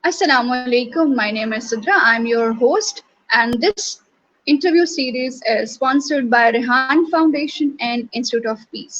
Assalamu alaikum. My name is Sidra. I'm your host, and this interview series is sponsored by Rehan Foundation and Institute of Peace.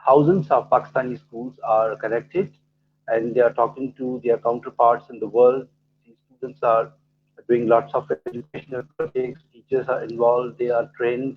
thousands of Pakistani schools are connected and they are talking to their counterparts in the world. These students are doing lots of educational projects, teachers are involved, they are trained.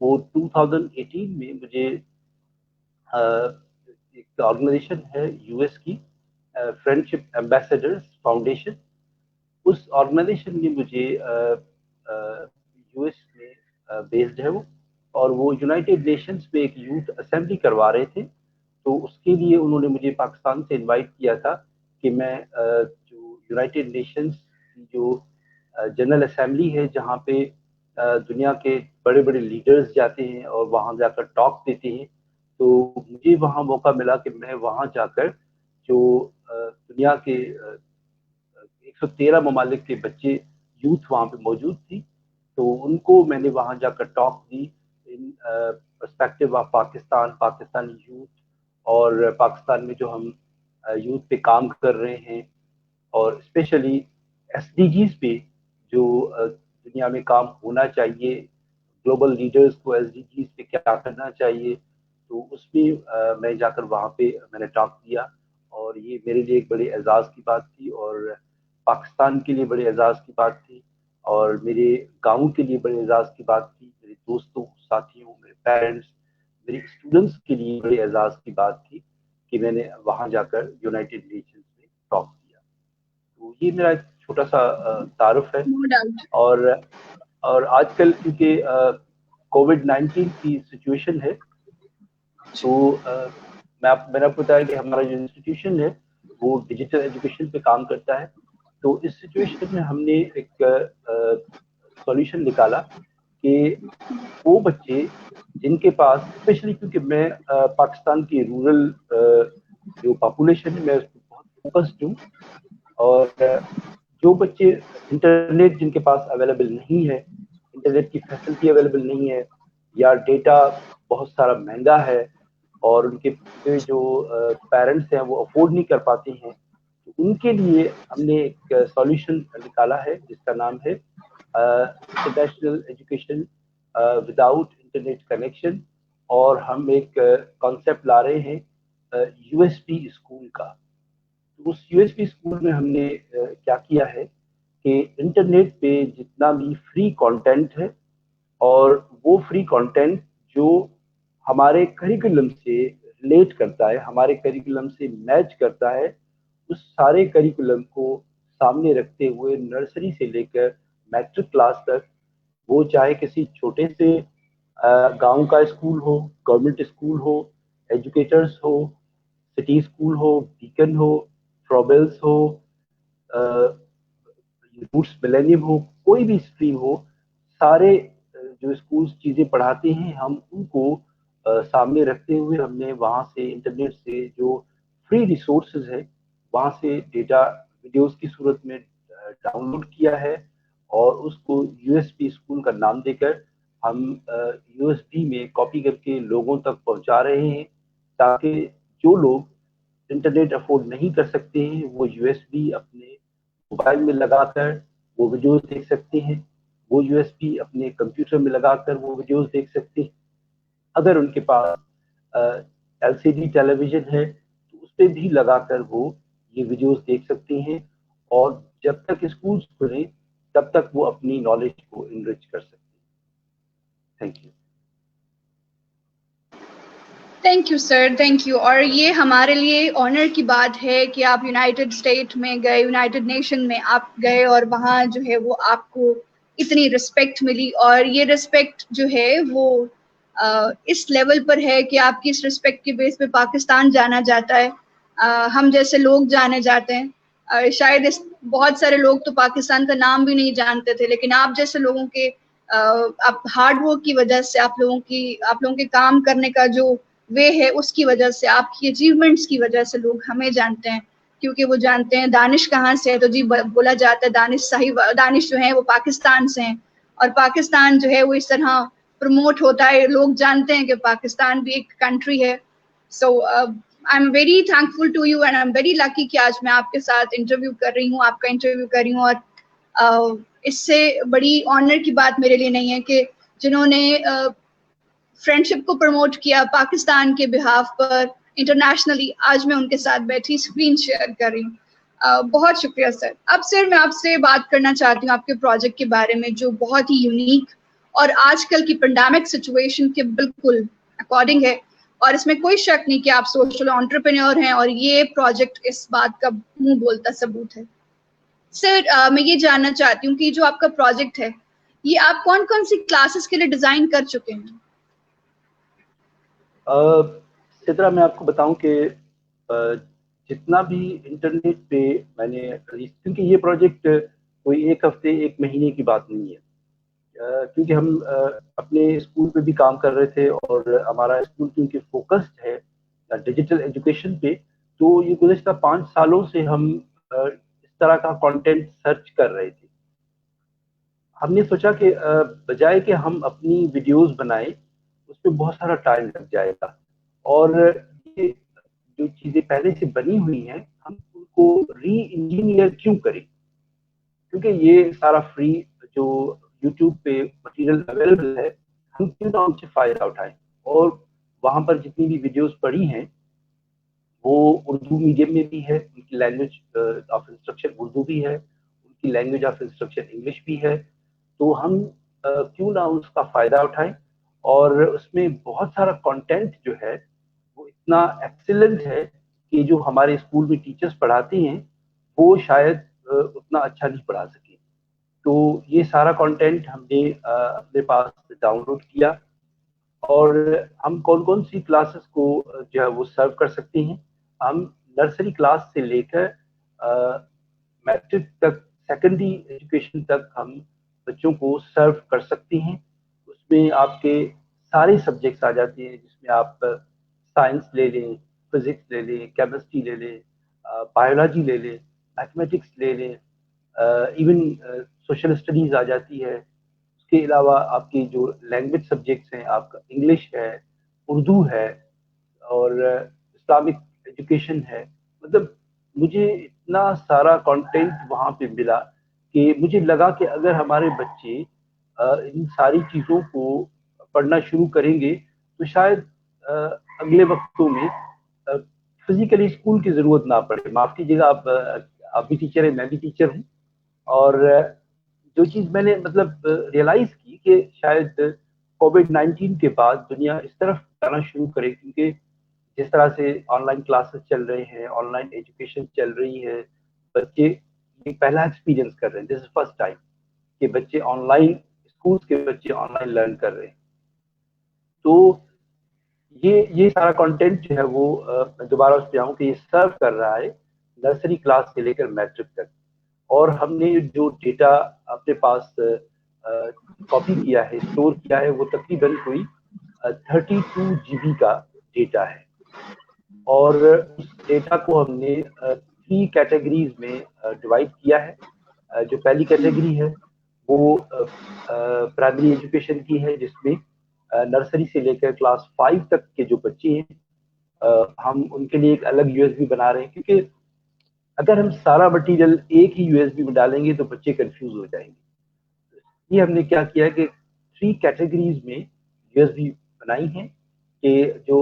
وہ 2018 میں مجھے ایک organization ہے US کی friendship ambassadors foundation, اس organization نے مجھے US میں based ہے وہ، اور وہ یونائٹیڈ نیشنز میں ایک یوتھ اسمبلی کروا رہے تھے، تو اس کے لیے انہوں نے مجھے پاکستان سے انوائٹ کیا تھا کہ میں جو یونائٹیڈ نیشنز کی جو جنرل اسمبلی ہے جہاں پہ دنیا کے بڑے بڑے لیڈرز جاتے ہیں اور وہاں جا کر ٹاک دیتے ہیں، تو مجھے وہاں موقع ملا کہ میں وہاں جا کر جو دنیا کے 113 ممالک کے بچے یوتھ وہاں پہ موجود تھی، تو ان کو میں نے وہاں جا کر talk the in perspective of Pakistan, Pakistani youth, اور پاکستان میں جو ہم یوتھ پہ کام کر رہے ہیں، اور اسپیشلی SDGs پہ جو دنیا میں کام ہونا چاہیے، گلوبل لیڈرز کو SDGs پہ کیا کرنا چاہیے، تو اس میں میں جا کر وہاں پہ میں نے ٹاک دیا، اور یہ میرے لیے ایک بڑے اعزاز کی بات تھی، اور پاکستان کے لیے بڑے اعزاز کی بات تھی، اور میرے گاؤں کے لیے بڑے اعزاز کی بات تھی، میرے دوستوں، ساتھیوں، میرے پیرنٹس، میرے اسٹوڈنٹس کے لیے بڑے اعزاز کی بات تھی کہ میں نے وہاں جا کر یونائٹیڈ نیشنز میں ٹاک کیا۔ تو یہ میرا ایک چھوٹا سا تعارف ہے، No doubt. اور آج کل کیونکہ COVID-19 کی سچویشن ہے، تو میں نے آپ کو بتایا کہ ہمارا جو انسٹیٹیوشن ہے وہ ڈیجیٹل ایجوکیشن پہ کام کرتا ہے، تو اس سچویشن میں ہم نے ایک سولوشن نکالا کہ وہ بچے جن کے پاس، اسپیشلی کیونکہ میں پاکستان کی رورل جو پاپولیشن ہے میں اس پہ بہت فوکسڈ ہوں، اور جو بچے انٹرنیٹ جن کے پاس اویلیبل نہیں ہے، انٹرنیٹ کی فیسلٹی اویلیبل نہیں ہے، یا ڈیٹا بہت سارا مہنگا ہے، اور ان کے جو پیرنٹس ہیں وہ افورڈ نہیں کر پاتے ہیں، تو ان کے لیے ہم نے ایک سولوشن نکالا ہے جس کا نام ہے international education without internet connection, اور ہم ایک کانسیپٹ لا رہے ہیں USB اسکول کا۔ تو اس USB اسکول میں ہم نے کیا کیا ہے کہ انٹرنیٹ پہ جتنا بھی فری کانٹینٹ ہے، اور وہ فری کانٹینٹ جو ہمارے کریکولم سے ریلیٹ کرتا ہے، ہمارے کریکولم سے میچ کرتا ہے، اس سارے کریکولم کو سامنے رکھتے ہوئے نرسری سے لے کر میٹرک کلاس تک، وہ چاہے کسی چھوٹے سے گاؤں کا اسکول ہو، گورنمنٹ اسکول ہو، ایجوکیٹرز ہو، سٹی اسکول ہو، بیکن ہو، ٹرابلز ہو، روٹس ملینیم ہو، کوئی بھی اسٹریم ہو، سارے جو اسکولز چیزیں پڑھاتے ہیں ہم ان کو سامنے رکھتے ہوئے ہم نے وہاں سے انٹرنیٹ سے جو فری ریسورسز ہے وہاں سے ڈیٹا ویڈیوز کی صورت میں ڈاؤن لوڈ کیا ہے، اور اس کو USB اسکول کا نام دے کر ہم USB میں کاپی کر کے لوگوں تک پہنچا رہے ہیں، تاکہ جو لوگ انٹرنیٹ افورڈ نہیں کر سکتے ہیں وہ USB اپنے موبائل میں لگا کر وہ ویڈیوز دیکھ سکتے ہیں، وہ USB اپنے کمپیوٹر میں لگا کر وہ ویڈیوز دیکھ سکتے ہیں۔ اگر ان کے پاس LCD ٹیلی ویژن ہے تو اس پہ بھی لگا کر وہ یہ ویڈیوز دیکھ سکتے ہیں، اور جب تک اسکولز کھلیں تب تک وہ اپنی نالج کو انرچ کر سکتے ہیں۔ Thank you. Thank you sir, thank you. اور یہ ہمارے لیے آنر کی بات ہے کہ آپ یونائٹڈ اسٹیٹ میں گئے، یونائٹڈ نیشن میں آپ گئے، اور وہاں جو ہے وہ آپ کو اتنی رسپیکٹ ملی، اور یہ رسپیکٹ جو ہے وہ اس لیول پر ہے کہ آپ کی اس رسپیکٹ کے بیس پہ پاکستان جانا جاتا ہے، ہم جیسے لوگ جانے جاتے ہیں، شاید بہت سارے لوگ تو پاکستان کا نام بھی نہیں جانتے تھے، لیکن آپ جیسے لوگوں کے آپ ہارڈ ورک کی وجہ سے، آپ لوگوں کے کام کرنے کا جو وے ہے اس کی وجہ سے، آپ کی اچیومنٹس کی وجہ سے لوگ ہمیں جانتے ہیں، کیونکہ وہ جانتے ہیں دانش کہاں سے ہے، تو جی بولا جاتا ہے دانش جو ہے وہ پاکستان سے ہیں، اور پاکستان جو ہے وہ اس طرح پروموٹ ہوتا ہے، لوگ جانتے ہیں کہ پاکستان بھی ایک کنٹری ہے۔ So I am very thankful to you and I am very lucky کہ آج میں آپ کے ساتھ انٹرویو کر رہی ہوں، آپ کا انٹرویو کر رہی ہوں، اور اس سے بڑی آنر کی بات میرے لیے نہیں ہے کہ جنہوں نے فرینڈشپ کو پروموٹ کیا پاکستان کے بہاف پر انٹرنیشنلی، آج میں ان کے ساتھ بیٹھی اسکرین شیئر کر رہی ہوں۔ بہت شکریہ سر۔ اب سر میں آپ سے بات کرنا چاہتی ہوں آپ کے پروجیکٹ کے بارے میں، جو بہت ہی یونیک اور آج کل کی پینڈیمک سچویشن کے بالکل اکارڈنگ ہے, اور اس میں کوئی شک نہیں کہ آپ سوشل انٹرپرینور ہیں, اور یہ پروجیکٹ اس بات کا منہ بولتا ثبوت ہے. سر میں یہ جاننا چاہتی ہوں کہ جو آپ کا پروجیکٹ ہے یہ آپ کون کون سی کلاسز کے لیے ڈیزائن کر چکے ہیں؟ سدرا, میں آپ کو بتاؤں کہ جتنا بھی انٹرنیٹ پہ میں نے, کیونکہ یہ پروجیکٹ کوئی ایک ہفتے ایک مہینے کی بات نہیں ہے, کیونکہ ہم اپنے اسکول پہ بھی کام کر رہے تھے, اور ہمارا اسکول کیونکہ فوکسڈ ہے ڈیجیٹل ایجوکیشن پہ, تو یہ گزشتہ 5 سالوں سے ہم اس طرح کا کانٹینٹ سرچ کر رہے تھے. ہم نے سوچا کہ بجائے کہ ہم اپنی ویڈیوز بنائیں, اس پہ بہت سارا ٹائم لگ جائے گا, اور یہ جو چیزیں پہلے سے بنی ہوئی ہیں ہم ان کو ری انجینئر کیوں کریں, کیونکہ یہ سارا فری جو یوٹیوب پہ مٹیریل اویلیبل ہے, ہم کیوں نہ ان سے فائدہ اٹھائیں. اور وہاں پر جتنی بھی ویڈیوز پڑی ہیں وہ اردو میڈیم میں بھی ہے, ان کی لینگویج آف انسٹرکشن اردو بھی ہے, ان کی لینگویج آف انسٹرکشن انگلش بھی ہے, تو ہم کیوں نہ اس کا فائدہ اٹھائیں. اور اس میں بہت سارا کانٹینٹ جو ہے وہ اتنا ایکسیلنٹ ہے کہ جو ہمارے اسکول میں ٹیچرز پڑھاتے ہیں وہ شاید اتنا اچھا نہیں پڑھا سکے. تو یہ سارا کانٹینٹ ہم نے اپنے پاس ڈاؤن لوڈ کیا, اور ہم کون کون سی کلاسز کو جو ہے وہ سرو کر سکتے ہیں. ہم نرسری کلاس سے لے کر میٹرک تک, سیکنڈری ایجوکیشن تک ہم بچوں کو سرو کر سکتے ہیں. اس میں آپ کے سارے سبجیکٹس آ جاتے ہیں, جس میں آپ سائنس لے لیں, فزکس لے لیں, کیمسٹری لے لیں, بایولوجی لے لیں, میتھمیٹکس لے لیں, ایون سوشل اسٹڈیز آ جاتی ہے. اس کے علاوہ آپ کی جو لینگویج سبجیکٹس ہیں, آپ کا انگلش ہے, اردو ہے, اور اسلامک ایجوکیشن ہے. مطلب مجھے اتنا سارا کانٹینٹ وہاں پہ ملا کہ مجھے لگا کہ اگر ہمارے بچے ان ساری چیزوں کو پڑھنا شروع کریں گے تو شاید اگلے وقتوں میں فزیکلی اسکول کی ضرورت نہ پڑے. معاف کیجیے گا, آپ بھی ٹیچر ہیں, میں بھی ٹیچر ہوں, اور جو چیز میں نے مطلب ریئلائز کی کہ شاید کووڈ-19 کے بعد دنیا اس طرف جانا شروع کرے, کیونکہ جس طرح سے آن لائن کلاسز چل رہے ہیں, آن لائن ایجوکیشن چل رہی ہے, بچے یہ پہلا ایکسپیرینس کر رہے ہیں, دس از فرسٹ ٹائم کہ بچے آن لائن, اسکولس کے بچے آن لائن لرن کر رہے ہیں. تو یہ سارا کانٹینٹ جو ہے وہ میں دوبارہ اس پہ آؤں کہ یہ سرو کر رہا ہے نرسری کلاس سے لے کر میٹرک تک. اور ہم نے جو ڈیٹا اپنے پاس کاپی کیا ہے, اسٹور کیا ہے, وہ تقریباً کوئی 32 GB کا ڈیٹا ہے. اور اس ڈیٹا کو ہم نے 3 کیٹیگریز میں ڈیوائڈ کیا ہے. جو پہلی کیٹیگری ہے وہ پرائمری ایجوکیشن کی ہے, جس میں نرسری سے لے کر کلاس 5 تک کے جو بچے ہیں ہم ان کے لیے ایک الگ USB بنا رہے ہیں, کیونکہ اگر ہم سارا مٹیریل ایک ہی USB میں ڈالیں گے تو بچے کنفیوز ہو جائیں گے. یہ ہم نے کیا کیا کہ 3 کیٹیگریز میں USB بنائی ہیں, کہ جو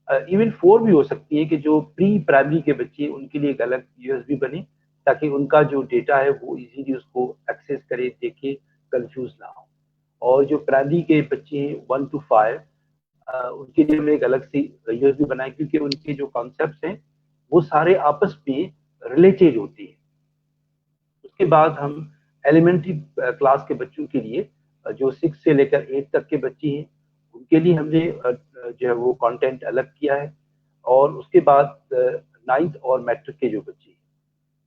ایون 4 بھی ہو سکتی ہے, کہ جو پری پرائمری کے بچے ان کے لیے ایک الگ USB بنے, تاکہ ان کا جو ڈیٹا ہے وہ ایزیلی اس کو ایکسیس کرے, دیکھے, کنفیوز نہ ہو. اور جو پرائمری کے بچے ہیں 1 to 5 ان کے لیے ہم نے ایک الگ سی USB بنائی, کیونکہ ان کے جو کانسیپٹس ہیں وہ سارے آپس میں ریلیٹڈ ہوتی ہیں. اس کے بعد ہم ایلیمنٹری کلاس کے بچوں کے لیے جو 6 سے لے کر 8 تک کے بچے ہیں ان کے لیے ہم نے جو ہے وہ کانٹینٹ الگ کیا ہے. اور اس کے بعد 9th اور میٹرک کے جو بچے ہیں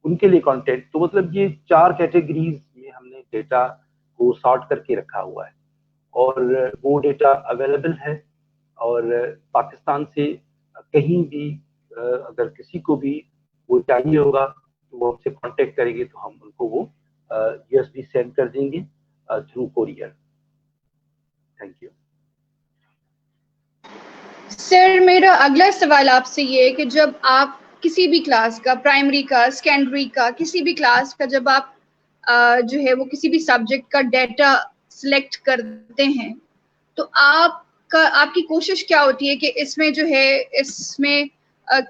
ان کے لیے کانٹینٹ. تو مطلب یہ 4 کیٹیگریز میں ہم نے ڈیٹا کو سارٹ کر کے رکھا ہوا ہے, اور وہ ڈیٹا اویلیبل ہے. اور پاکستان سے کہیں بھی اگر کسی کو بھی وہ چاہیے ہوگا تو وہ ہم سے کانٹیکٹ کریں گے, تو ہم ان کو وہ USB سینڈ کر دیں گے through courier. Thank you. Sir میرا اگلا سوال آپ سے یہ ہے کہ جب آپ کسی بھی کلاس کا, پرائمری کا, سیکنڈری کا, کسی بھی کلاس کا, جب آپ جو ہے وہ کسی بھی سبجیکٹ کا ڈیٹا سلیکٹ کرتے ہیں تو آپ کی کوشش کیا ہوتی ہے کہ اس میں جو ہے اس میں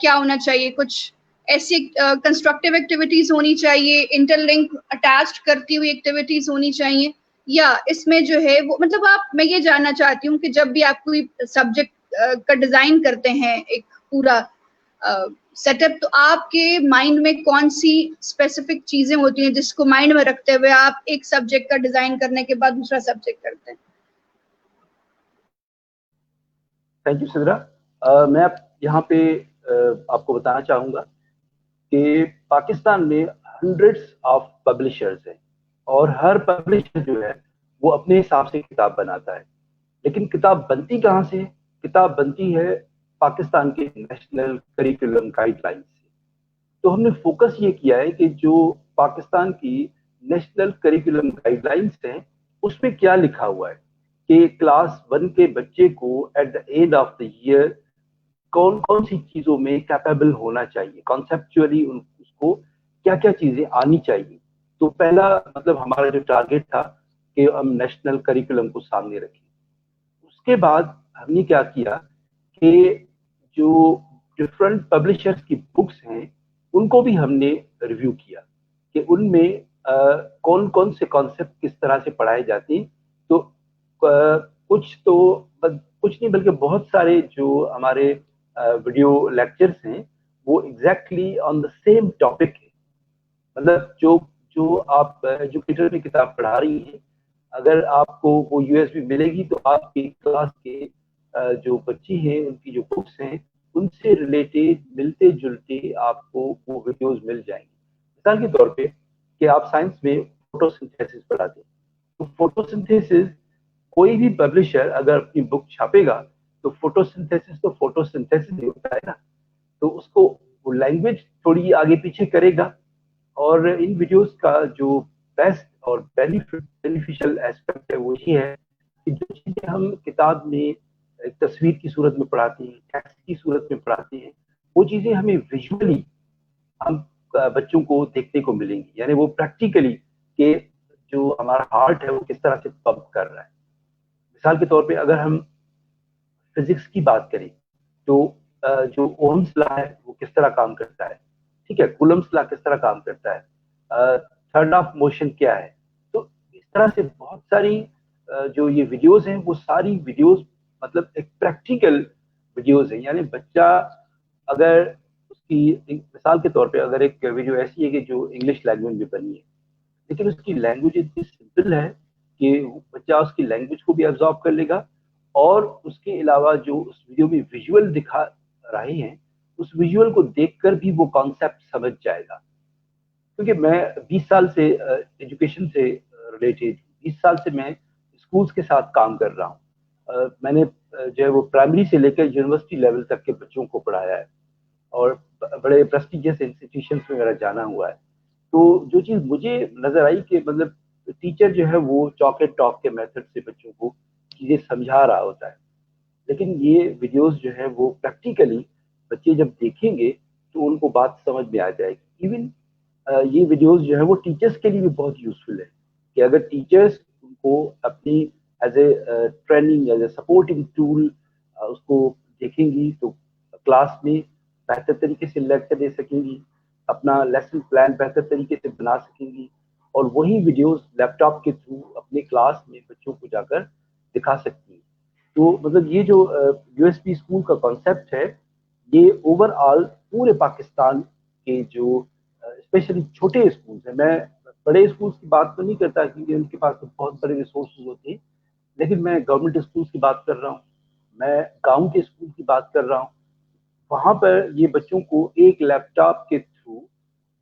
کیا ہونا چاہیے؟ کچھ ایسی کنسٹرکٹیو ایکٹیویٹیز ہونی چاہیے, انٹر لنک اٹیچڈ کرتی ہوئی ایکٹیویٹیز ہونی چاہیے, یا اس میں جو ہے وہ مطلب آپ میں یہ جاننا چاہتی ہوں کہ جب بھی آپ کوئی سبجیکٹ کا ڈیزائن کرتے ہیں ایک پورا سیٹ اپ، تو آپ کے مائنڈ میں کون سی اسپیسیفک چیزیں ہوتی ہیں جس کو مائنڈ میں رکھتے ہوئے آپ ایک سبجیکٹ کا ڈیزائن کرنے کے بعد دوسرا سبجیکٹ کرتے ہیں؟ Thank you Sidra. میں یہاں پہ آپ کو بتانا چاہوں گا کہ پاکستان میں ہنڈریڈس آف پبلشرز ہیں اور ہر پبلشر جو ہے وہ اپنے حساب سے کتاب بناتا ہے. لیکن کتاب بنتی کہاں سے؟ کتاب بنتی ہے پاکستان کے نیشنل کریکولم گائیڈ لائن سے. تو ہم نے فوکس یہ کیا ہے کہ جو پاکستان کی نیشنل کریکولم گائیڈ لائنس ہیں اس میں کیا لکھا ہوا ہے کہ کلاس 1 کے بچے کو at the end of the year کون کون سی چیزوں میں کیپیبل ہونا چاہیے، کانسیپچولی اس کو کیا کیا چیزیں آنی چاہیے. تو پہلا مطلب ہمارا جو ٹارگیٹ تھا کہ ہم نیشنل کریکولم کو سامنے رکھیں. اس کے بعد ہم نے کیا کیا کہ جو ڈفرنٹ پبلشرز کی بکس ہیں ان کو بھی ہم نے ریویو کیا کہ ان میں کون کون سے کانسیپٹ کس طرح سے پڑھائے جاتے ہیں. تو کچھ نہیں بلکہ بہت سارے جو ہمارے ویڈیو لیکچرز ہیں وہ exactly on the same topic ہے. مطلب جو آپ ایجوکیٹر میں کتاب پڑھا رہی ہیں، اگر آپ کو وہ یو ایس بی ملے گی تو آپ کی کلاس کے جو بچی ہیں ان کی جو بکس ہیں ان سے ریلیٹڈ ملتے جلتے آپ کو وہ ویڈیوز مل جائیں گے. مثال کے طور پہ کہ آپ سائنس میں فوٹو سنتھیسس پڑھاتے ہیں، تو فوٹو سنتھیسس کوئی بھی پبلشر اگر اپنی بک چھاپے گا تو فوٹو سنتھیسس ہی ہوتا ہے نا. تو اس کو وہ لینگویج تھوڑی آگے پیچھے کرے گا. اور ان ویڈیوز کا جو بیسٹ اور بینیفیشل ایسپیکٹ ہے وہ یہ ہے کہ جو چیزیں ہم کتاب میں ایک تصویر کی صورت میں پڑھاتے ہیں، ٹیکسٹ کی صورت میں پڑھاتے ہیں، وہ چیزیں ہمیں ویژولی ہم بچوں کو دیکھنے کو ملیں گی. یعنی وہ پریکٹیکلی کہ جو ہمارا ہارٹ ہے وہ کس طرح سے پمپ کر رہا ہے. مثال کے طور پہ اگر ہم فزکس کی بات کریں تو جو اوہمس لا ہے وہ کس طرح کام کرتا ہے، ٹھیک ہے، کولمبس لا کس طرح کام کرتا ہے، تھرڈ آف موشن کیا ہے. تو اس طرح سے بہت ساری جو یہ ویڈیوز ہیں وہ ساری ویڈیوز مطلب ایک پریکٹیکل ویڈیوز ہیں. یعنی بچہ اگر اس کی مثال کے طور پہ اگر ایک ویڈیو ایسی ہے کہ جو انگلش لینگویج میں بنی ہے لیکن اس کی لینگویج اتنی سمپل ہے کہ بچہ اس کی لینگویج کو بھی ایبزارب کر لے گا اور اس کے علاوہ جو اس ویڈیو میں ویژول دکھا رہے ہیں اس ویژول کو دیکھ کر بھی وہ کانسیپٹ سمجھ جائے گا. کیونکہ میں 20 سال سے ایجوکیشن سے ریلیٹڈ 20 سال سے میں اسکولس کے ساتھ کام کر رہا ہوں. میں نے جو ہے وہ پرائمری سے لے کر یونیورسٹی لیول تک کے بچوں کو پڑھایا ہے اور بڑے پریسٹیجیس انسٹیٹیوشنس میں میرا جانا ہوا ہے. تو جو چیز مجھے نظر آئی کہ مطلب ٹیچر جو ہے وہ چاک اینڈ ٹاک کے میتھڈ سے بچوں کو چیزیں سمجھا رہا ہوتا ہے، لیکن یہ ویڈیوز جو ہے وہ پریکٹیکلی بچے جب دیکھیں گے تو ان کو بات سمجھ میں آ جائے گی. ایون یہ ویڈیوز جو ہے وہ ٹیچرس کے لیے بھی بہت یوزفل ہے کہ اگر ٹیچرس ان کو اپنی as a training as a supporting tool اس کو دیکھیں گی تو کلاس میں بہتر طریقے سے لیکچر دے سکیں گی، اپنا لیسن پلان بہتر طریقے سے بنا سکیں گی اور وہی ویڈیوز لیپ ٹاپ کے تھرو اپنے کلاس میں بچوں کو جا کر دکھا سکتی ہیں. تو مطلب یہ جو یو ایس پی اسکول کا کانسیپٹ ہے یہ اوور آل پورے پاکستان کے جو اسپیشلی چھوٹے اسکولس ہیں، میں بڑے اسکولس کی بات تو نہیں کرتا کیونکہ ان کے پاس تو بہت بڑے ریسورسز ہوتے ہیں، لیکن میں گورنمنٹ اسکولس کی بات کر رہا ہوں، میں گاؤں کے اسکول کی بات کر رہا ہوں. وہاں پر یہ بچوں کو ایک لیپ ٹاپ کے تھرو،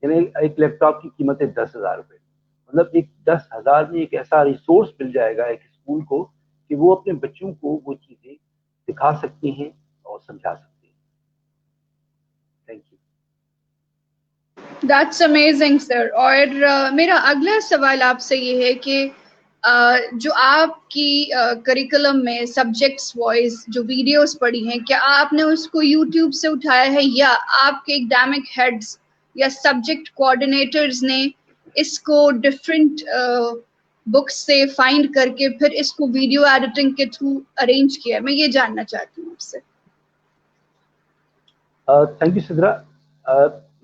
یعنی ایک لیپ ٹاپ کی قیمت ہے 10,000 روپے، مطلب ایک 10,000 میں ایک ایسا ریسورس مل جائے گا ایک اسکول کو کہ وہ اپنے بچوں کو وہ چیزیں دکھا سکتے ہیں اور سمجھا سکتے ہیں. Thank you. دیٹس امیزنگ سر. اور میرا اگلا سوال آپ سے یہ ہے کہ جو آپ کی کریکولم میں سبجیکٹس وائز جو ویڈیوز پڑھی ہیں کیا آپ نے اس کو یوٹیوب سے اٹھایا ہے یا آپ کے اکیڈیمک ہیڈز یا سبجیکٹ کوآرڈینیٹرز نے اس کو ڈفرینٹ بکس سے فائنڈ کر کے پھر اس کو ویڈیو ایڈیٹنگ کے تھرو ارینج کیا؟ میں یہ جاننا چاہتی ہوں آپ سے. Thank you Sidra.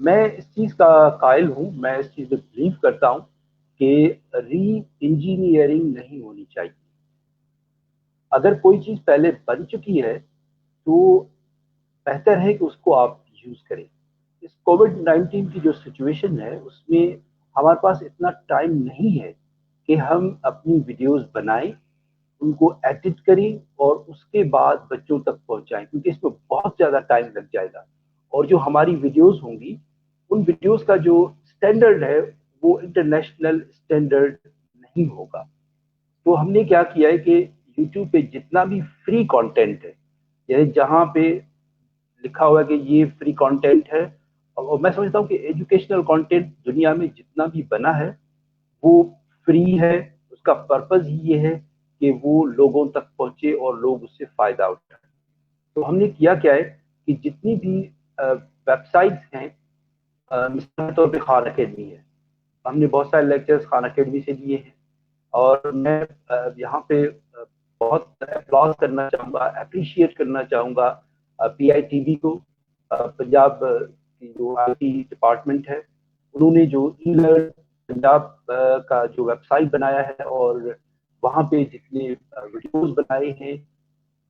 میں اس چیز کا قائل ہوں، میں اس چیز میں بلیو کرتا ہوں کہ ری انجینئرنگ نہیں ہونی چاہیے. اگر کوئی چیز پہلے بن چکی ہے تو بہتر ہے کہ اس کو آپ یوز کریں. اس کووڈ-19 کی جو سچویشن ہے اس میں ہمارے پاس اتنا ٹائم نہیں ہے کہ ہم اپنی ویڈیوز بنائیں, ان کو ایڈٹ کریں اور اس کے بعد بچوں تک پہنچائیں, کیونکہ اس میں بہت زیادہ ٹائم لگ جائے گا. اور جو ہماری ویڈیوز ہوں گی ان ویڈیوز کا جو اسٹینڈرڈ ہے وہ انٹرنیشنل اسٹینڈرڈ نہیں ہوگا. تو ہم نے کیا کیا ہے کہ یوٹیوب پہ جتنا بھی فری کانٹینٹ ہے, یعنی جہاں پہ لکھا ہوا ہے کہ یہ فری کانٹینٹ ہے, اور میں سمجھتا ہوں کہ ایجوکیشنل کانٹینٹ دنیا میں جتنا بھی بنا ہے وہ فری ہے. اس کا پرپز ہی یہ ہے کہ وہ لوگوں تک پہنچے اور لوگ اس سے فائدہ اٹھائیں. تو ہم نے کیا ہے کہ جتنی بھی ویب سائٹس ہیں, مثال کے طور پہ خان اکیڈمی ہے, ہم نے بہت سارے لیکچرز خان اکیڈمی سے لیے ہیں, اور میں یہاں پہ بہت اپلاز کرنا چاہوں گا, اپریشیٹ کرنا چاہوں گا پی آئی ٹی وی کو, پنجاب کی جو آئی ٹی ڈپارٹمنٹ ہے, انہوں نے جو ای لرن پنجاب کا جو ویب سائٹ بنایا ہے اور وہاں پہ جتنے ویڈیوز بنائے ہیں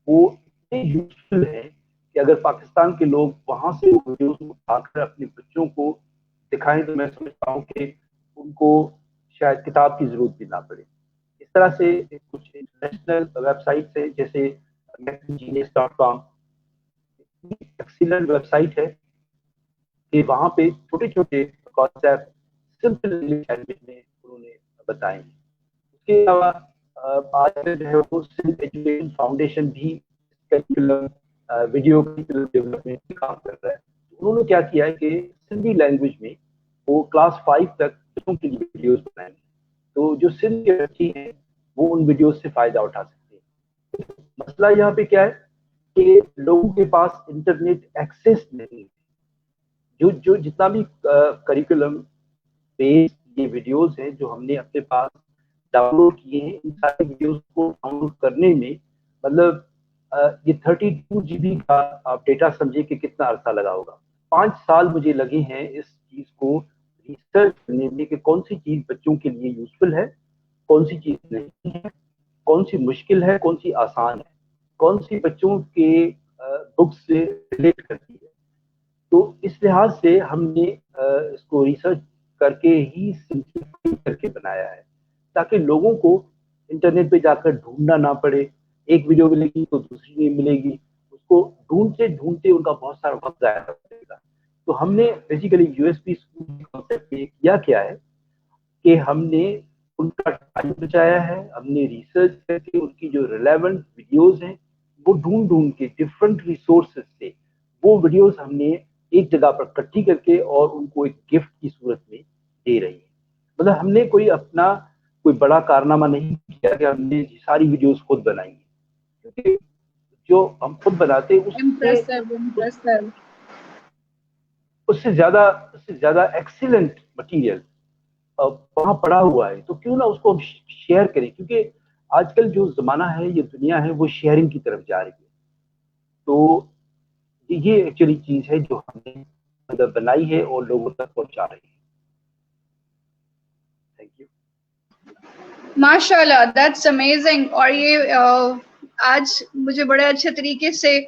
وہ اتنے یوزفل ہیں کہ اگر پاکستان کے لوگ وہاں سے ویڈیوز اٹھا کر اپنے بچوں کو دکھائیں تو میں سمجھتا ہوں کہ ان کو شاید کتاب کی ضرورت بھی نہ پڑے. اس طرح سے کچھ انٹرنیشنل ویب سائٹس ہیں جیسے genius.com, ایکسیلنٹ ویب سائٹ ہے کہ وہاں پہ چھوٹے چھوٹے کانسیپٹ سمپل انگلش لینگویج میں انہوں نے بتائے ہیں. اس کے علاوہ آج جو ہے وہ سندھ ایجوکیشن فاؤنڈیشن بھی کریکولم ویڈیو کریکولم ڈیولپمنٹ میں کام کر رہا ہے. انہوں نے کیا کیا ہے کہ سندھی لینگویج میں وہ کلاس 5 تک بچوں کے لیے ویڈیوز بنائیں گے, تو جو سندھ کے بچے ہیں وہ ان ویڈیوز سے فائدہ اٹھا سکتے ہیں. مسئلہ یہاں پہ کیا ہے کہ لوگوں کے پاس انٹرنیٹ ایکسیس نہیں ہے. جو جتنا بھی کریکولم بیس یہ ویڈیوز ہیں جو ہم نے اپنے پاس ڈاؤن لوڈ کیے ہیں, ان سارے ویڈیوز کو ڈاؤن لوڈ کرنے میں مطلب یہ 32 GB کا آپ ڈیٹا سمجھے کہ کتنا عرصہ لگا ہوگا. 5 سال مجھے لگے ہیں اس چیز کو ریسرچ کرنے میں کہ کون سی چیز بچوں کے لیے یوزفل ہے, کون سی چیز نہیں ہے, کون سی مشکل ہے, کون سی آسان ہے, کون سی بچوں کے بک سے ریلیٹ کرتی ہے. تو اس لحاظ سے ہم نے اس کو ریسرچ کر کے ہی سمپلیفائی کر کے بنایا ہے تاکہ لوگوں کو انٹرنیٹ پہ جا کر ڈھونڈنا نہ پڑے. ایک ویڈیو ملے گی تو دوسری نہیں ملے گی, اس کو ڈھونڈتے ڈھونڈتے ان کا بہت سارا وقت ضائع ہو جائے گا. تو ہم نے basically U S P school کے کانسیپٹ میں کیا ہے کہ ہم نے ان کا ٹائم بچایا ہے. ہم نے ریسرچ کر کے ان کی جو ریلیونٹ ویڈیوز ہیں وہ ڈھونڈ کے ڈفرنٹ ریسورسز سے وہ ویڈیوز ہم نے ایک جگہ پر اکٹھی کر کے اور ان کو ایک گفٹ کی صورت میں دے رہی ہے. مطلب ہم نے کوئی اپنا کوئی بڑا کارنامہ نہیں کیا کہ ہم نے ساری ویڈیوز خود بنائی ہیں, کیونکہ جو ہم خود بناتے اس سے زیادہ ایکسیلنٹ مٹیریل وہاں پڑا ہوا ہے, تو کیوں نہ اس کو ہم شیئر کریں, کیونکہ آج کل جو زمانہ ہے, یہ دنیا ہے, وہ شیئرنگ کی طرف جا رہی ہے. تو یہ ایکچولی چیز ہے جو ہم نے مطلب بنائی ہے اور لوگوں تک پہنچا رہی ہے. Thank you. ماشاء اللہ, دیٹس امیزنگ. اور یہ آج مجھے بڑے اچھے طریقے سے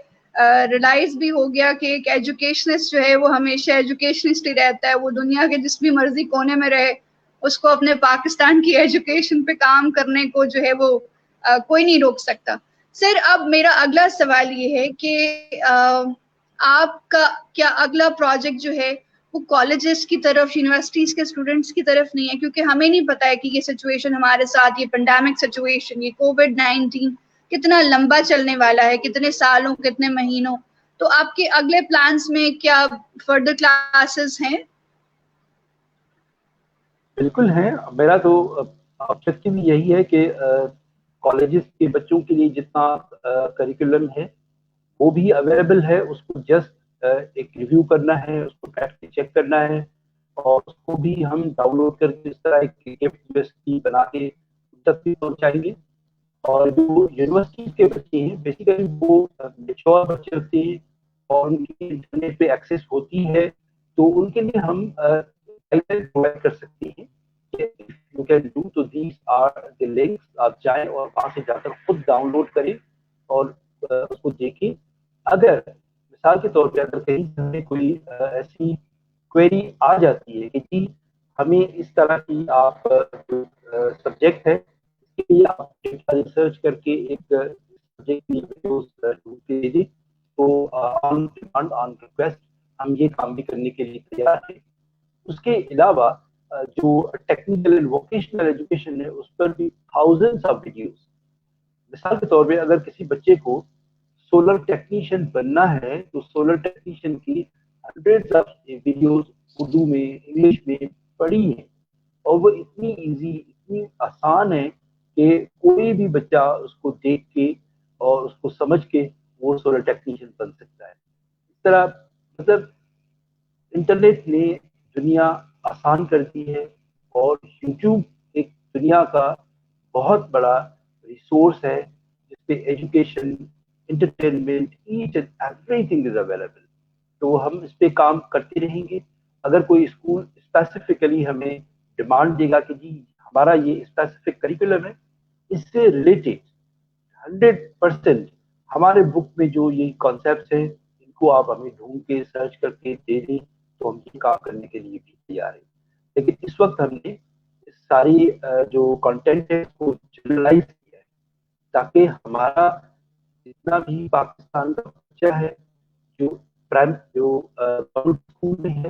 ریلائز بھی ہو گیا کہ ایک ایجوکیشنسٹ جو ہے وہ ہمیشہ ایجوکیشنسٹ ہی رہتا ہے. وہ دنیا کے جس بھی مرضی کونے میں رہے, اس کو اپنے پاکستان کی ایجوکیشن پہ کام کرنے کو جو ہے وہ کوئی نہیں روک سکتا. سر, اب میرا اگلا سوال یہ ہے کہ آپ کا کیا اگلا پروجیکٹ جو ہے وہ کالجز کی طرف, یونیورسٹیز کے اسٹوڈنٹس کی طرف نہیں ہے, کیونکہ ہمیں نہیں پتا ہے کہ یہ سچویشن ہمارے ساتھ, یہ پینڈیمک سچویشن, یہ کووڈ-19 کتنا لمبا چلنے والا ہے, کتنے سالوں, کتنے مہینوں. تو آپ کے اگلے پلانس میں کیا فردر کلاسز ہیں؟ بالکل ہیں. میرا تو آبجیکٹو یہی ہے کہ کالجز کے بچوں کے لیے جتنا کریکولم ہے وہ بھی اویلیبل ہے, اس کو جسٹ ایک ریویو کرنا ہے, اس کو بیٹھ کے چیک کرنا ہے, اور اس کو بھی ہم ڈاؤن لوڈ کر کے اس طرح ایک گفٹ بنا کے ان تک بھی پہنچائیں گے. اور جو یونیورسٹیز کے بچے ہیں بیسیکلی وہ میچور بچے ہوتے ہیں اور ان کی انٹرنیٹ پہ ایکسیس ہوتی ہے, تو ان کے لیے ہم پرووائڈ کر سکتے ہیں کہ you can do. تو these are the links. آپ جائیں اور وہاں سے جا کر خود ڈاؤن لوڈ کریں اور اس کو دیکھیں. اگر مثال کے طور پہ اگر کہیں ہمیں کوئی ایسی کوئری آ جاتی ہے کہ جی ہمیں اس طرح کی آپ سبجیکٹ ہے اس کے لیے آپ ریسرچ کر کے ایک سبجیکٹ کی ویڈیوز ڈھونڈ کے دے دیں تو آن ڈیمانڈ آن ریکویسٹ ہم یہ کام بھی کرنے کے لیے تیار ہیں. اس کے علاوہ جو ٹیکنیکل اینڈ ووکیشنل ایجوکیشن ہے اس پر بھی تھاؤزنڈس آف ویڈیوز. مثال کے طور پہ اگر کسی بچے کو سولر ٹیکنیشین بننا ہے تو سولر ٹیکنیشین کی ہنڈریڈز آف ویڈیوز اردو میں انگلش میں پڑھی ہیں اور وہ اتنی ایزی اتنی آسان ہے کہ کوئی بھی بچہ اس کو دیکھ کے اور اس کو سمجھ کے وہ سولر ٹیکنیشین بن سکتا ہے. اس طرح مطلب انٹرنیٹ نے دنیا آسان کر دی ہے اور یوٹیوب ایک دنیا کا بہت بڑا ریسورس ہے جس پہ education entertainment each and everything is available. تو ہم اس پہ کام کرتے رہیں گے. اگر کوئی اسکول اسپیسیفکلی ہمیں ڈیمانڈ دے گا کہ جی ہمارا یہ اسپیسیفک کریکولم ہے اس سے ریلیٹڈ 100% ہمارے بک میں جو یہ کانسیپٹس ہیں ان کو آپ ہمیں ڈھونڈ کے سرچ کر کے دے دیں تو ہم یہ کام کرنے کے لیے بھی تیار ہیں. لیکن اس وقت ہم نے ساری جو کانٹینٹ ہے اس کو جنرلائز کیا ہے تاکہ ہمارا جتنا بھی پاکستان کا بچہ ہے جو گورنمنٹ اسکول میں ہے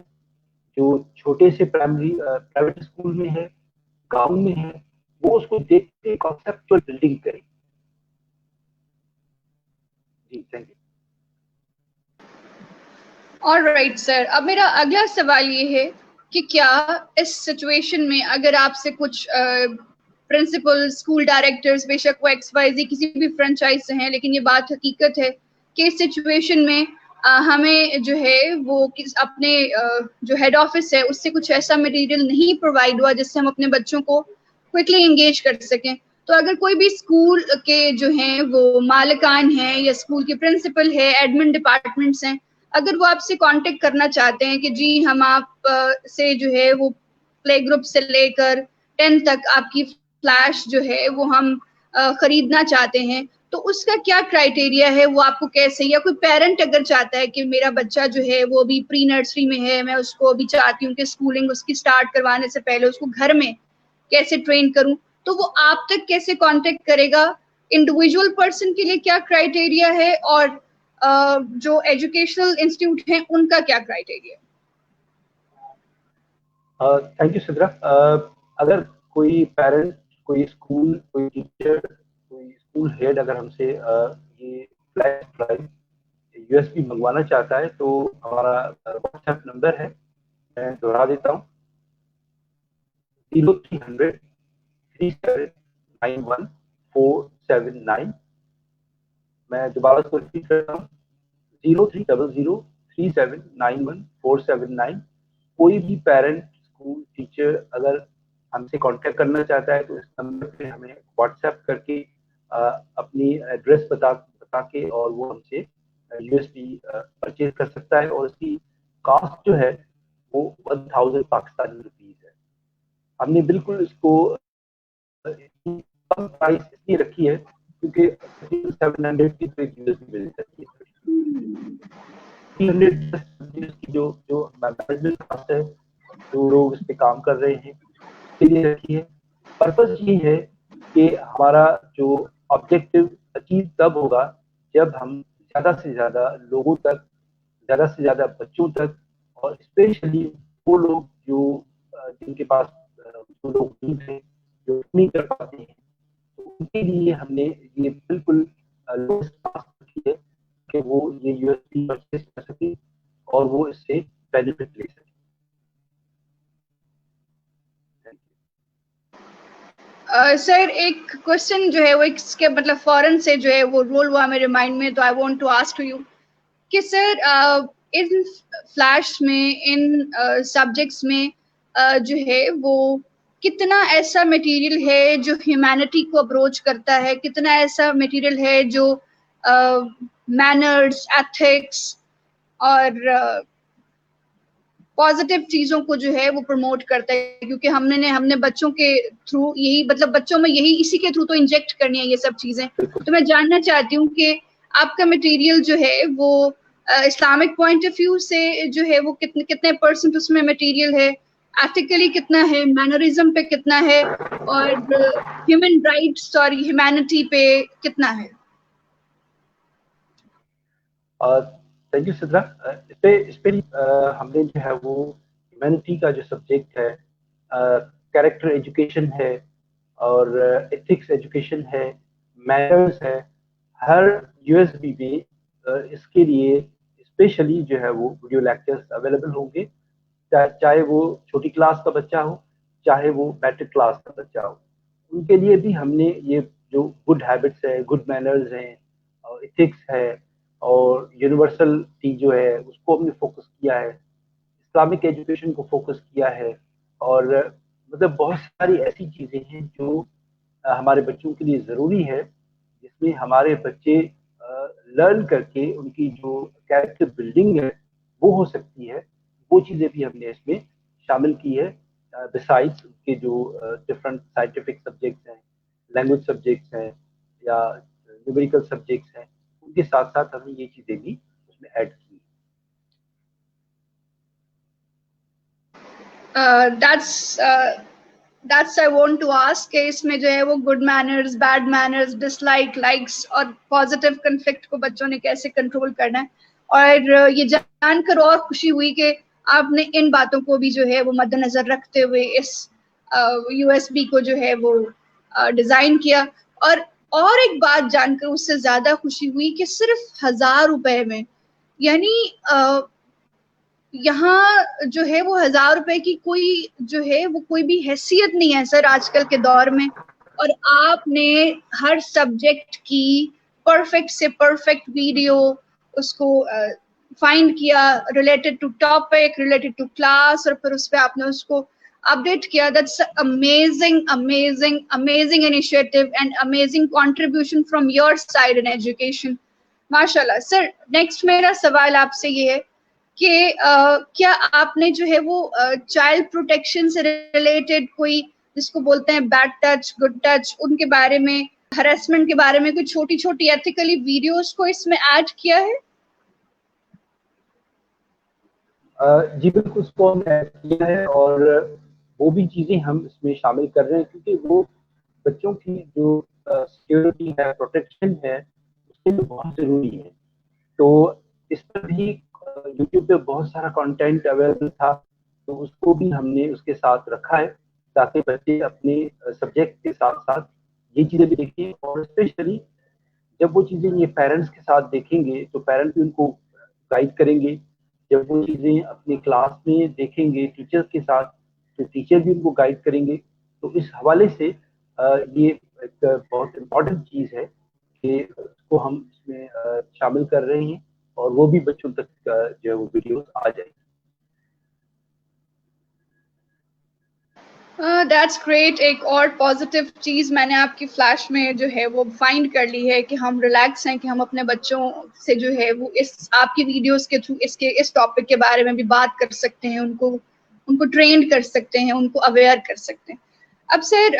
جو چھوٹے سے پرائیویٹ اسکول میں ہے گاؤں میں ہے وہ اس کو دیکھ کے کانسیپچوئل بلڈنگ کرے. جی تھینک یو. آلرائٹ سر، اب میرا اگلا سوال یہ ہے کہ کیا اس سچویشن میں اگر آپ سے کچھ پرنسپل اسکول ڈائریکٹرز بے شک وہ ایکس وائی زی کسی بھی فرنچائز سے ہیں لیکن یہ بات حقیقت ہے کہ اس سچویشن میں ہمیں جو ہے وہ اپنے جو ہیڈ آفس ہے اس سے کچھ ایسا مٹیریل نہیں پرووائڈ ہوا جس سے ہم اپنے بچوں کو کوئکلی انگیج کر سکیں، تو اگر کوئی بھی اسکول کے جو ہیں وہ مالکان ہیں یا اسکول کے پرنسپل ہے ایڈمن ڈپارٹمنٹس ہیں اگر وہ آپ سے کانٹیکٹ کرنا چاہتے ہیں کہ جی ہم آپ سے جو ہے وہ پلے گروپ سے لے کر 10 تک آپ کی فلیش جو ہے وہ ہم خریدنا چاہتے ہیں تو اس کا کیا کرائٹیریا ہے، وہ آپ کو کیسے، یا کوئی پیرنٹ اگر چاہتا ہے کہ میرا بچہ جو ہے وہ ابھی پری نرسری میں ہے میں اس کو ابھی چاہتی ہوں کہ اسکولنگ اس کی سٹارٹ کروانے سے پہلے اس کو گھر میں کیسے ٹرین کروں تو وہ آپ تک کیسے کانٹیکٹ کرے گا؟ انڈیویجول پرسن کے لیے کیا کرائٹیریا ہے اور جو ایجوکیشنل انسٹیٹیوٹ ہیں ان کا کیا کرائٹیریا؟ Thank you Sidra. اگر کوئی پیرنٹ کوئی اسکول کوئی ٹیچر کوئی اسکول ہیڈ اگر ہم سے یہ flash drive U S B منگوانا چاہتا ہے تو ہمارا واٹس ایپ نمبر ہے میں دوہرا دیتا ہوں 0300 3791 479. میں دوبارہ اس کو ریپیٹ کرتا ہوں 0300 3791 479. کوئی بھی پیرنٹ اسکول ٹیچر اگر ہم سے کانٹیکٹ کرنا چاہتا ہے تو اس نمبر پہ ہمیں واٹس ایپ کر کے اپنی ایڈریس بتا کے اور وہ ہم سے یو ایس بی پرچیز کر سکتا ہے اور اس کی کاسٹ جو ہے وہ 1000 پاکستانی روپیز ہے. ہم نے بالکل اس کو کم پرائس اس لیے رکھی ہے کیونکہ 700 کی تو ایک یو ایس بی مل جاتی ہے. 300 کی جو مینجمنٹ کاسٹ ہے جو لوگ اس پہ کام کر رہے ہیں اس کے لیے رکھی ہے. پرپز یہ ہے کہ ہمارا جو آبجیکٹو اچیو تب ہوگا جب ہم زیادہ سے زیادہ لوگوں تک زیادہ سے زیادہ بچوں تک اور اسپیشلی وہ لوگ جو جن کے پاس جو لوگ نہیں ہیں جو نہیں کر پاتے ہیں ان کے لیے ہم نے یہ بالکل رکھی ہے کہ وہ یہ یو ایس بی پرچیز کر سکیں اور وہ اس سے بینیفٹ لے سکیں. سر ایک کوشچن جو ہے وہ اس کے مطلب فوراً سے جو ہے وہ رول ہوا میرے مائنڈ میں تو I want to ask you کہ سر ان فلیش میں ان سبجیکٹس میں جو ہے وہ کتنا ایسا مٹیریل ہے جو ہیومینٹی کو اپروچ کرتا ہے، کتنا ایسا مٹیریل ہے جو مینرز ایتھکس اور پازیٹیو چیزوں کو جو ہے وہ پروموٹ کرتا ہے, کیونکہ ہم نے بچوں کے تھرو یہی, مطلب بچوں میں یہی اسی کے تھرو تو انجیکٹ کرنی ہے یہ سب چیزیں. تو میں جاننا چاہتی ہوں کہ آپ کا مٹیریل جو ہے وہ اسلامک پوائنٹ آف ویو سے جو ہے وہ کتنے پرسنٹ اس میں مٹیریل ہے, ایتھیکلی کتنا ہے, مینرزم پہ کتنا ہے, اور ہیومن رائٹس اور ہیومینٹی پہ کتنا ہے. Thank you Sidra. اس پہ ہم نے جو ہے وہ ہیومینٹی کا جو سبجیکٹ ہے, کیریکٹر ایجوکیشن ہے, اور ایتھکس ایجوکیشن ہے, مینرز ہے. ہر یو ایس بی میں اس کے لیے اسپیشلی جو ہے وہ ویڈیو لیکچرز اویلیبل ہوں گے, چاہے وہ چھوٹی کلاس کا بچہ ہو, چاہے وہ میٹرک کلاس کا بچہ ہو. ان کے لیے بھی ہم نے یہ جو گڈ ہیبٹس ہے, گڈ مینرز ہیں, اور ایتھکس ہے, اور یونیورسلٹی جو ہے اس کو ہم نے فوکس کیا ہے, اسلامک ایجوکیشن کو فوکس کیا ہے, اور مطلب بہت ساری ایسی چیزیں ہیں جو ہمارے بچوں کے لیے ضروری ہے, جس میں ہمارے بچے لرن کر کے ان کی جو کیریکٹر بلڈنگ ہے وہ ہو سکتی ہے. وہ چیزیں بھی ہم نے اس میں شامل کی ہے, بسائڈس کے جو ڈفرنٹ سائنٹیفک سبجیکٹس ہیں, لینگویج سبجیکٹس ہیں, یا نیومیریکل سبجیکٹس ہیں, ان کے ساتھ ساتھ ہم نے یہ چیزیں بھی اس میں ایڈ کی. That's I want to ask کہ اس میں جو ہے وہ گڈ مینرز, بیڈ مینرز, ڈس لائک, لائکس اور پازیٹیو کنفلکٹ کو بچوں نے کیسے کنٹرول کرنا ہے. اور یہ جان کر اور خوشی ہوئی کہ آپ نے ان باتوں کو بھی جو ہے وہ مد نظر رکھتے ہوئے اس یو ایس بی کو جو ہے وہ ڈیزائن کیا. اور ایک بات جان کر اس سے زیادہ خوشی ہوئی کہ صرف 1000 روپے میں, یعنی یہاں جو ہے وہ 1000 روپے کی کوئی جو ہے وہ کوئی بھی حیثیت نہیں ہے سر آج کل کے دور میں. اور آپ نے ہر سبجیکٹ کی پرفیکٹ سے پرفیکٹ ویڈیو اس کو فائنڈ کیا, related to topic, related to class, اور پھر اس پہ آپ نے اس کو اپڈیٹ کیا. That's amazing amazing amazing initiative and amazing contribution from your side in education. ماشاء اللہ. سر نیکسٹ میرا سوال آپ سے یہ ہے کہ کیا آپ نے جو ہے وہ چائلڈ پروٹیکشن سے ریلیٹڈ کوئی, جس کو بولتے ہیں بیڈ ٹچ, گڈ ٹچ, ان کے بارے میں, ہراسمنٹ کے بارے میں کوئی چھوٹی چھوٹی ایتھیکلی ویڈیوز کو اس میں ایڈ کیا ہے؟ جی بالکل, اس کو ہم نے ایڈ کیا ہے, اور وہ بھی چیزیں ہم اس میں شامل کر رہے ہیں, کیونکہ وہ بچوں کی جو سیکیورٹی ہے, پروٹیکشن ہے, اس کے لیے بہت ضروری ہے. تو اس پر بھی یوٹیوب پہ بہت سارا کنٹینٹ اویلیبل تھا, تو اس کو بھی ہم نے اس کے ساتھ رکھا ہے, تاکہ بچے اپنے سبجیکٹ کے ساتھ ساتھ یہ چیزیں بھی دیکھیں. اور اسپیشلی جب وہ چیزیں یہ پیرنٹس کے ساتھ دیکھیں گے تو پیرنٹ بھی ان کو گائیڈ کریں گے. جب وہ چیزیں اپنی کلاس میں دیکھیں گے ٹیچر کے ساتھ, تو ٹیچر بھی ان کو گائیڈ کریں گے. تو اس حوالے سے یہ ایک بہت امپورٹنٹ چیز ہے کہ اس کو ہم اس میں شامل کر رہے ہیں, اور وہ بھی بچوں تک جو ہے وہ ویڈیوز آ جائیں. That's great. ایک اور پازیٹیو چیز میں نے آپ کی فلیش میں جو ہے وہ فائنڈ کر لی ہے کہ ہم ریلیکس ہیں, کہ ہم اپنے بچوں سے جو ہے وہ اس آپ کی ویڈیوز کے تھرو اس ٹاپک کے بارے میں بھی بات کر سکتے ہیں, ان کو ٹرینڈ کر سکتے ہیں, ان کو اویئر کر سکتے ہیں. اب سر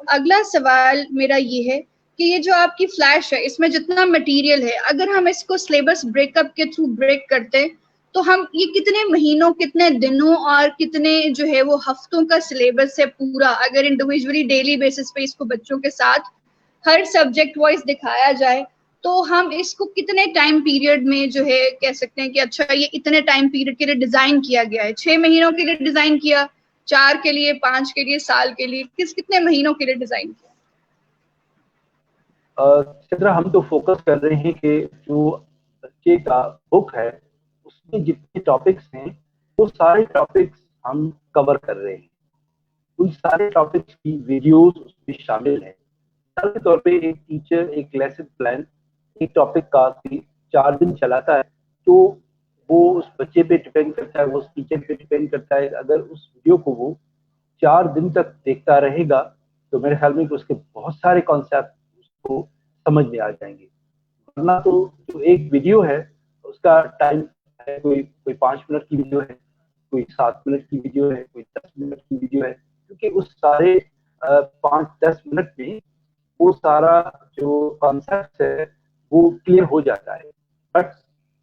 اگلا سوال میرا یہ ہے کہ یہ جو آپ کی فلیش ہے, اس میں جتنا مٹیریل ہے, اگر ہم اس کو سلیبس بریک اپ کے تھرو بریک کرتے تو ہم یہ کتنے مہینوں, کتنے دنوں, اور کتنے جو ہے وہ ہفتوں کا سلیبس ہے پورا, اگر انڈیویجولی ڈیلی بیسس پہ اس کو بچوں کے ساتھ ہر سبجیکٹ وائز دکھایا جائے, تو ہم اس کو کتنے ٹائم پیریڈ میں جو ہے کہہ سکتے ہیں کہ اچھا یہ اتنے ٹائم پیریڈ کے لیے ڈیزائن کیا گیا ہے؟ 6 مہینوں کے لیے ڈیزائن کیا, 4 کے لیے, 5 کے لیے, سال کے لیے, کتنے مہینوں کے لیے ڈیزائن کیا؟ چندرا, ہم تو فوکس کر رہے ہیں کہ جو بچے کا بک ہے اس میں جتنے ٹاپکس ہیں وہ سارے ٹاپکس ہم کور کر رہے ہیں. ان سارے ٹاپکس کی ویڈیوز اس میں شامل ہیں. مثال کے طور پہ ایک ٹیچر ایک لیسن پلان ایک ٹاپک کا 4 دن چلاتا ہے, تو وہ اس بچے پہ ڈپینڈ کرتا ہے, وہ اس ٹیچر پہ ڈپینڈ کرتا ہے. اگر اس ویڈیو کو وہ 4 دن تک دیکھتا رہے گا تو میرے خیال میں کہ اس کے بہت سارے کانسیپٹ اس کو سمجھ میں آ جائیں گے. ورنہ تو جو ایک ویڈیو ہے اس کا ٹائم ہے کوئی 5 منٹ کی ویڈیو ہے, کوئی 7 منٹ کی ویڈیو ہے, کوئی 10 منٹ کی ویڈیو ہے, کیونکہ اس سارے 5-10 منٹ میں وہ سارا جو کانسیپٹ ہے وہ کلیئر ہو جاتا ہے. بٹ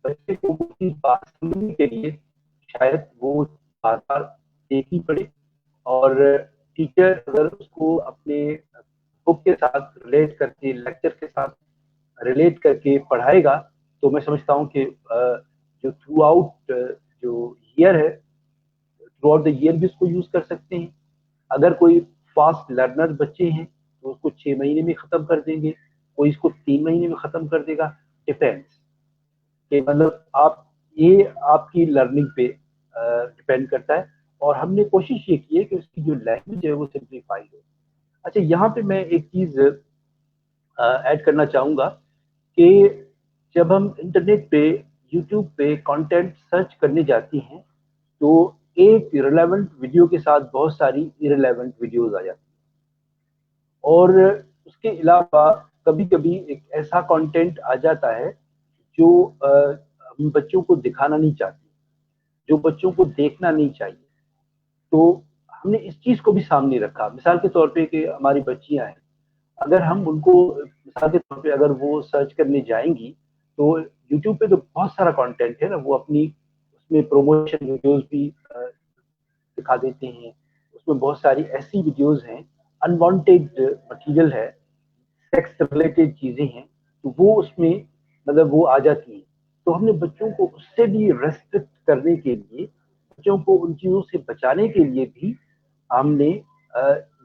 بچے کو وہ چیز بات سمجھنے کے لیے شاید وہ بار بار دیکھنی پڑے, اور ٹیچر اگر اس کو اپنے بک کے ساتھ ریلیٹ کر کے, لیکچر کے ساتھ ریلیٹ کر کے پڑھائے گا, تو میں سمجھتا ہوں کہ جو تھرو آؤٹ جو ایئر ہے, تھرو آؤٹ دا ایئر بھی اس کو یوز کر سکتے ہیں. اگر کوئی فاسٹ لرنر بچے ہیں تو اس کو 6 مہینے میں ختم کر دیں گے, کوئی اس کو 3 مہینے میں ختم کر دے گا. ڈیپینڈس کہ مطلب یہ آپ کی لرننگ پہ ڈپینڈ کرتا ہے, اور ہم نے کوشش یہ کی ہے کہ اس کی جو لینگویج ہے وہ سمپلیفائی ہو. اچھا, یہاں پہ میں ایک چیز ایڈ کرنا چاہوں گا کہ جب ہم انٹرنیٹ پہ, یوٹیوب پہ کانٹینٹ سرچ کرنے جاتی ہیں تو ایک ریلیونٹ ویڈیو کے ساتھ بہت ساری ارریلیونٹ ویڈیوز آ جاتی ہیں, اور اس کے علاوہ کبھی کبھی ایک ایسا کانٹینٹ آ جاتا ہے جو ہم بچوں کو دکھانا نہیں چاہتے, جو بچوں کو دیکھنا نہیں چاہیے. تو ہم نے اس چیز کو بھی سامنے رکھا. مثال کے طور پہ کہ ہماری بچیاں ہیں, اگر ہم ان کو مثال کے طور پہ اگر وہ سرچ کرنے جائیں گی تو یوٹیوب پہ تو بہت سارا کانٹینٹ ہے نا, وہ اپنی اس میں پروموشن ویڈیوز بھی دکھا دیتے ہیں. اس میں بہت ساری ایسی ویڈیوز ہیں, انوانٹیڈ مٹیریل ہے, سیکس ریلیٹڈ چیزیں ہیں, تو وہ اس میں مطلب وہ آ جاتی ہیں. تو ہم نے بچوں کو اس سے بھی ریسٹرکٹ کرنے کے لیے, بچوں کو ان چیزوں سے بچانے کے لیے بھی ہم نے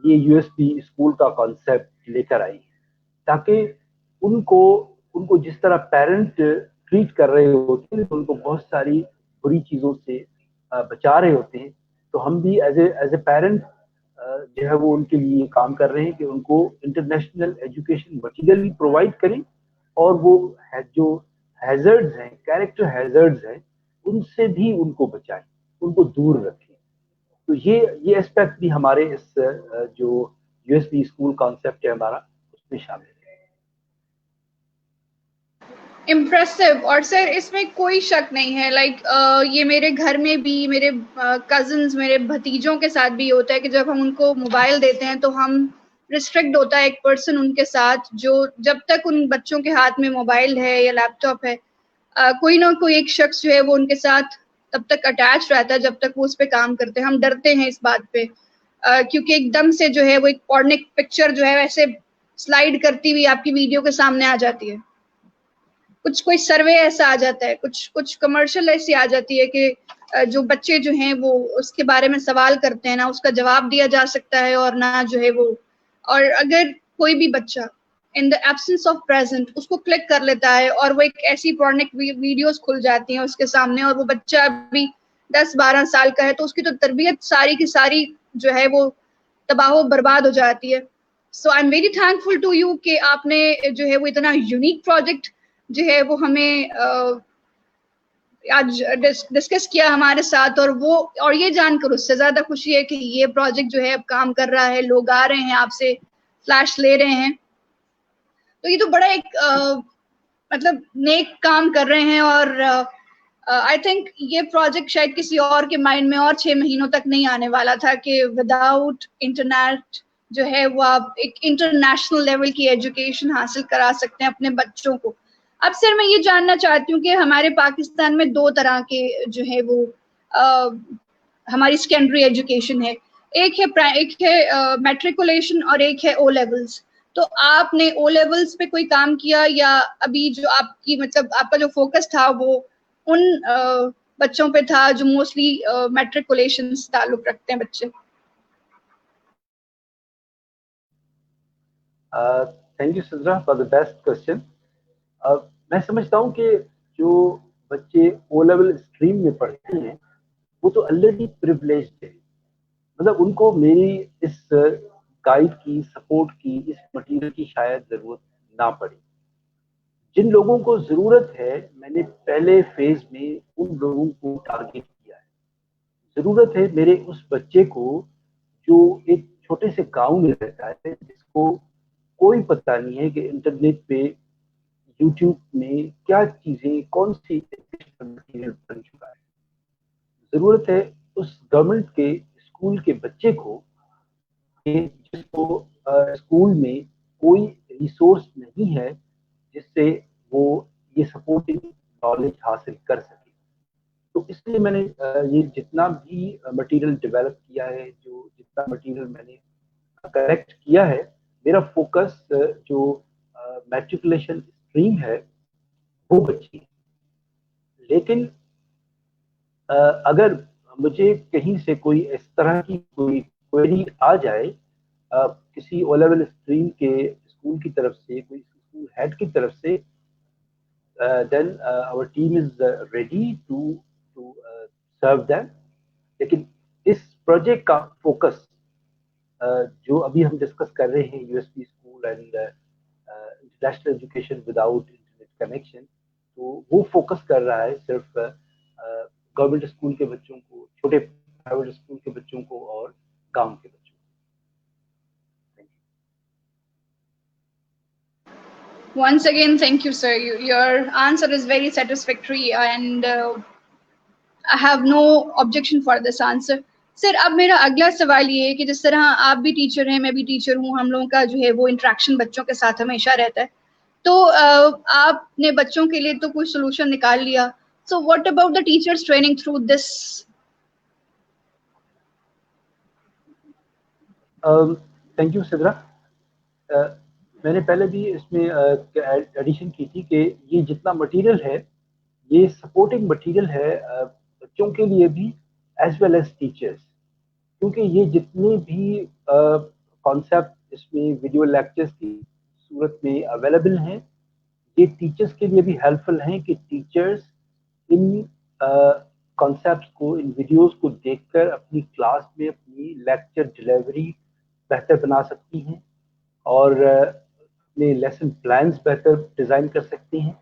یہ یو ایس پی اسکول کا کانسیپٹ لے کر آئی ہے, تاکہ ان کو جس طرح پیرنٹ ٹریٹ کر رہے ہوتے ہیں, ان کو بہت ساری بری چیزوں سے بچا رہے ہوتے ہیں, تو ہم بھی ایز اے پیرنٹ جو ہے وہ ان کے لیے کام کر رہے ہیں کہ ان کو انٹرنیشنل ایجوکیشن مٹیریل بھی پرووائڈ کریں, اور وہ جو ہیزرڈز ہیں, کیریکٹر ہیزرڈز ہیں, ان سے بھی ان کو بچائیں, ان کو دور رکھیں. تو یہ اسپیکٹ بھی ہمارے اس جو U S P school concept ہے ہمارا, اس میں شامل ہے. امپریسو. اور سر اس میں کوئی شک نہیں ہے, لائک یہ میرے گھر میں بھی, میرے کزنز, میرے بھتیجوں کے ساتھ بھی ہوتا ہے کہ جب ہم ان کو موبائل دیتے ہیں تو ہم ریسٹرکٹ ہوتا ہے ایک پرسن ان کے ساتھ, جو جب تک ان بچوں کے ہاتھ میں موبائل ہے یا لیپ ٹاپ ہے, کوئی نہ کوئی ایک شخص جو ہے وہ ان کے ساتھ تب تک اٹیچ رہتا ہے جب تک وہ اس پہ کام کرتے ہیں. ہم ڈرتے ہیں اس بات پہ, کیونکہ ایک دم سے جو ہے وہ ایک پورنک پکچر جو ہے ویسے سلائڈ کرتی ہوئی آپ کی ویڈیو کے سامنے آ جاتی ہے, کوئی سروے ایسا آ جاتا ہے, کچھ کمرشل ایسی آ جاتی ہے کہ جو بچے جو ہیں وہ اس کے بارے میں سوال کرتے ہیں, نہ اس کا جواب دیا جا سکتا ہے, اور نہ جو ہے وہ, اور اگر کوئی بھی بچہ ان دا ایبسنس آف پریزنٹ اس کو کلک کر لیتا ہے اور وہ ایک ایسی پورنک ویڈیوز کھل جاتی ہیں اس کے سامنے, اور وہ بچہ ابھی 10-12 سال کا ہے, تو اس کی تو تربیت ساری کی ساری جو ہے وہ تباہ و برباد ہو جاتی ہے. So I am very thankful to you کہ آپ نے جو ہے وہ اتنا یونیک پروجیکٹ جو ہے وہ ہمیں آج ڈسکس کیا ہمارے ساتھ, اور یہ جان کر اس سے زیادہ خوشی ہے کہ یہ پروجیکٹ جو ہے اب کام کر رہا ہے, لوگ آ رہے ہیں آپ سے فلیش لے رہے ہیں, تو یہ تو بڑا ایک مطلب نیک کام کر رہے ہیں. اور آئی تھنک یہ پروجیکٹ شاید کسی اور کے مائنڈ میں اور 6 مہینوں تک نہیں آنے والا تھا کہ وداؤٹ انٹرنیٹ جو ہے وہ آپ ایک انٹرنیشنل لیول کی ایجوکیشن حاصل کرا سکتے ہیں اپنے بچوں کو. اب سر میں یہ جاننا چاہتی ہوں کہ ہمارے پاکستان میں 2 طرح کے جو ہے وہ ہماری سیکنڈری ایجوکیشن ہے, ایک ہے میٹریکولیشن اور ایک ہے او لیولز. تو آپ نے او لیولز پہ کوئی کام کیا, یا ابھی جو آپ کی مطلب آپ کا جو فوکس تھا وہ ان بچوں پہ تھا جو موسٹلی میٹریکولیشن سے تعلق رکھتے ہیں بچے؟ Thank you Sidra for the best question. میں سمجھتا ہوں کہ جو بچے او لیول اسٹریم میں پڑھتے ہیں وہ تو آلریڈی پریولیجڈ ہے, مطلب ان کو میری اس گائیڈ کی, سپورٹ کی, اس مٹیریل کی شاید ضرورت نہ پڑے. جن لوگوں کو ضرورت ہے میں نے پہلے فیز میں ان لوگوں کو ٹارگیٹ کیا ہے. ضرورت ہے میرے اس بچے کو جو ایک چھوٹے سے گاؤں میں رہتا ہے, جس کو کوئی پتہ نہیں ہے کہ انٹرنیٹ پہ یوٹیوب میں کیا چیزیں, کون سی مٹیریل بن چکا ہے. ضرورت ہے اس گورنمنٹ کے اسکول کے بچے کو جس کو اسکول میں کوئی ریسورس نہیں ہے جس سے وہ یہ سپورٹنگ نالج حاصل کر سکے. تو اس لیے میں نے یہ جتنا بھی مٹیریل ڈیولپ کیا ہے, جتنا مٹیریل میں نے کلیکٹ کیا ہے, میرا فوکس جو میٹریکولیشن اسٹریم ہے وہ بچی ہے. لیکن اگر مجھے کہیں سے کوئی اس طرح کی کوئی کوئری آ جائے کسی او لیول اسٹریم کے اسکول کی طرف سے, کوئی اسکول ہیڈ کی طرف سے, then our team is ready to serve them. لیکن اس پروجیکٹ کا فوکس جو ابھی ہم ڈسکس کر رہے ہیں, U S P school and international education without internet connection, تو وہ فوکس کر رہا ہے صرف گورنمنٹ اسکول کے بچوں کو, چھوٹے پرائیویٹ اسکول کے بچوں کو اور گاؤں کے بچوں کو. Once again, thank you, sir. Your answer is very satisfactory, and I have no objection for this answer. سر اب میرا اگلا سوال یہ ہے کہ جس طرح آپ بھی ٹیچر ہیں, میں بھی ٹیچر ہوں, ہم لوگوں کا جو ہے وہ انٹریکشن بچوں کے ساتھ ہمیشہ رہتا ہے, تو آپ نے بچوں کے لیے تو کوئی سولوشن نکال لیا, so what about the teachers training through this? Thank you Sidra. میں نے پہلے بھی اس میں ایڈیشن کی تھی کہ یہ جتنا مٹیریل ہے یہ سپورٹنگ مٹیریل ہے بچوں کے لیے بھی ایز ویل ایز ٹیچرس, کیونکہ یہ جتنے بھی کانسیپٹ اس میں ویڈیو لیکچرز کی صورت میں اویلیبل ہیں, یہ ٹیچرس کے لیے بھی ہیلپ فل ہیں کہ ٹیچرس ان کانسیپٹس کو, ان ویڈیوز کو دیکھ کر اپنی کلاس میں اپنی لیکچر ڈیلیوری بہتر بنا سکتی ہیں اور اپنے لیسن پلانس بہتر ڈیزائن کر سکتی ہیں.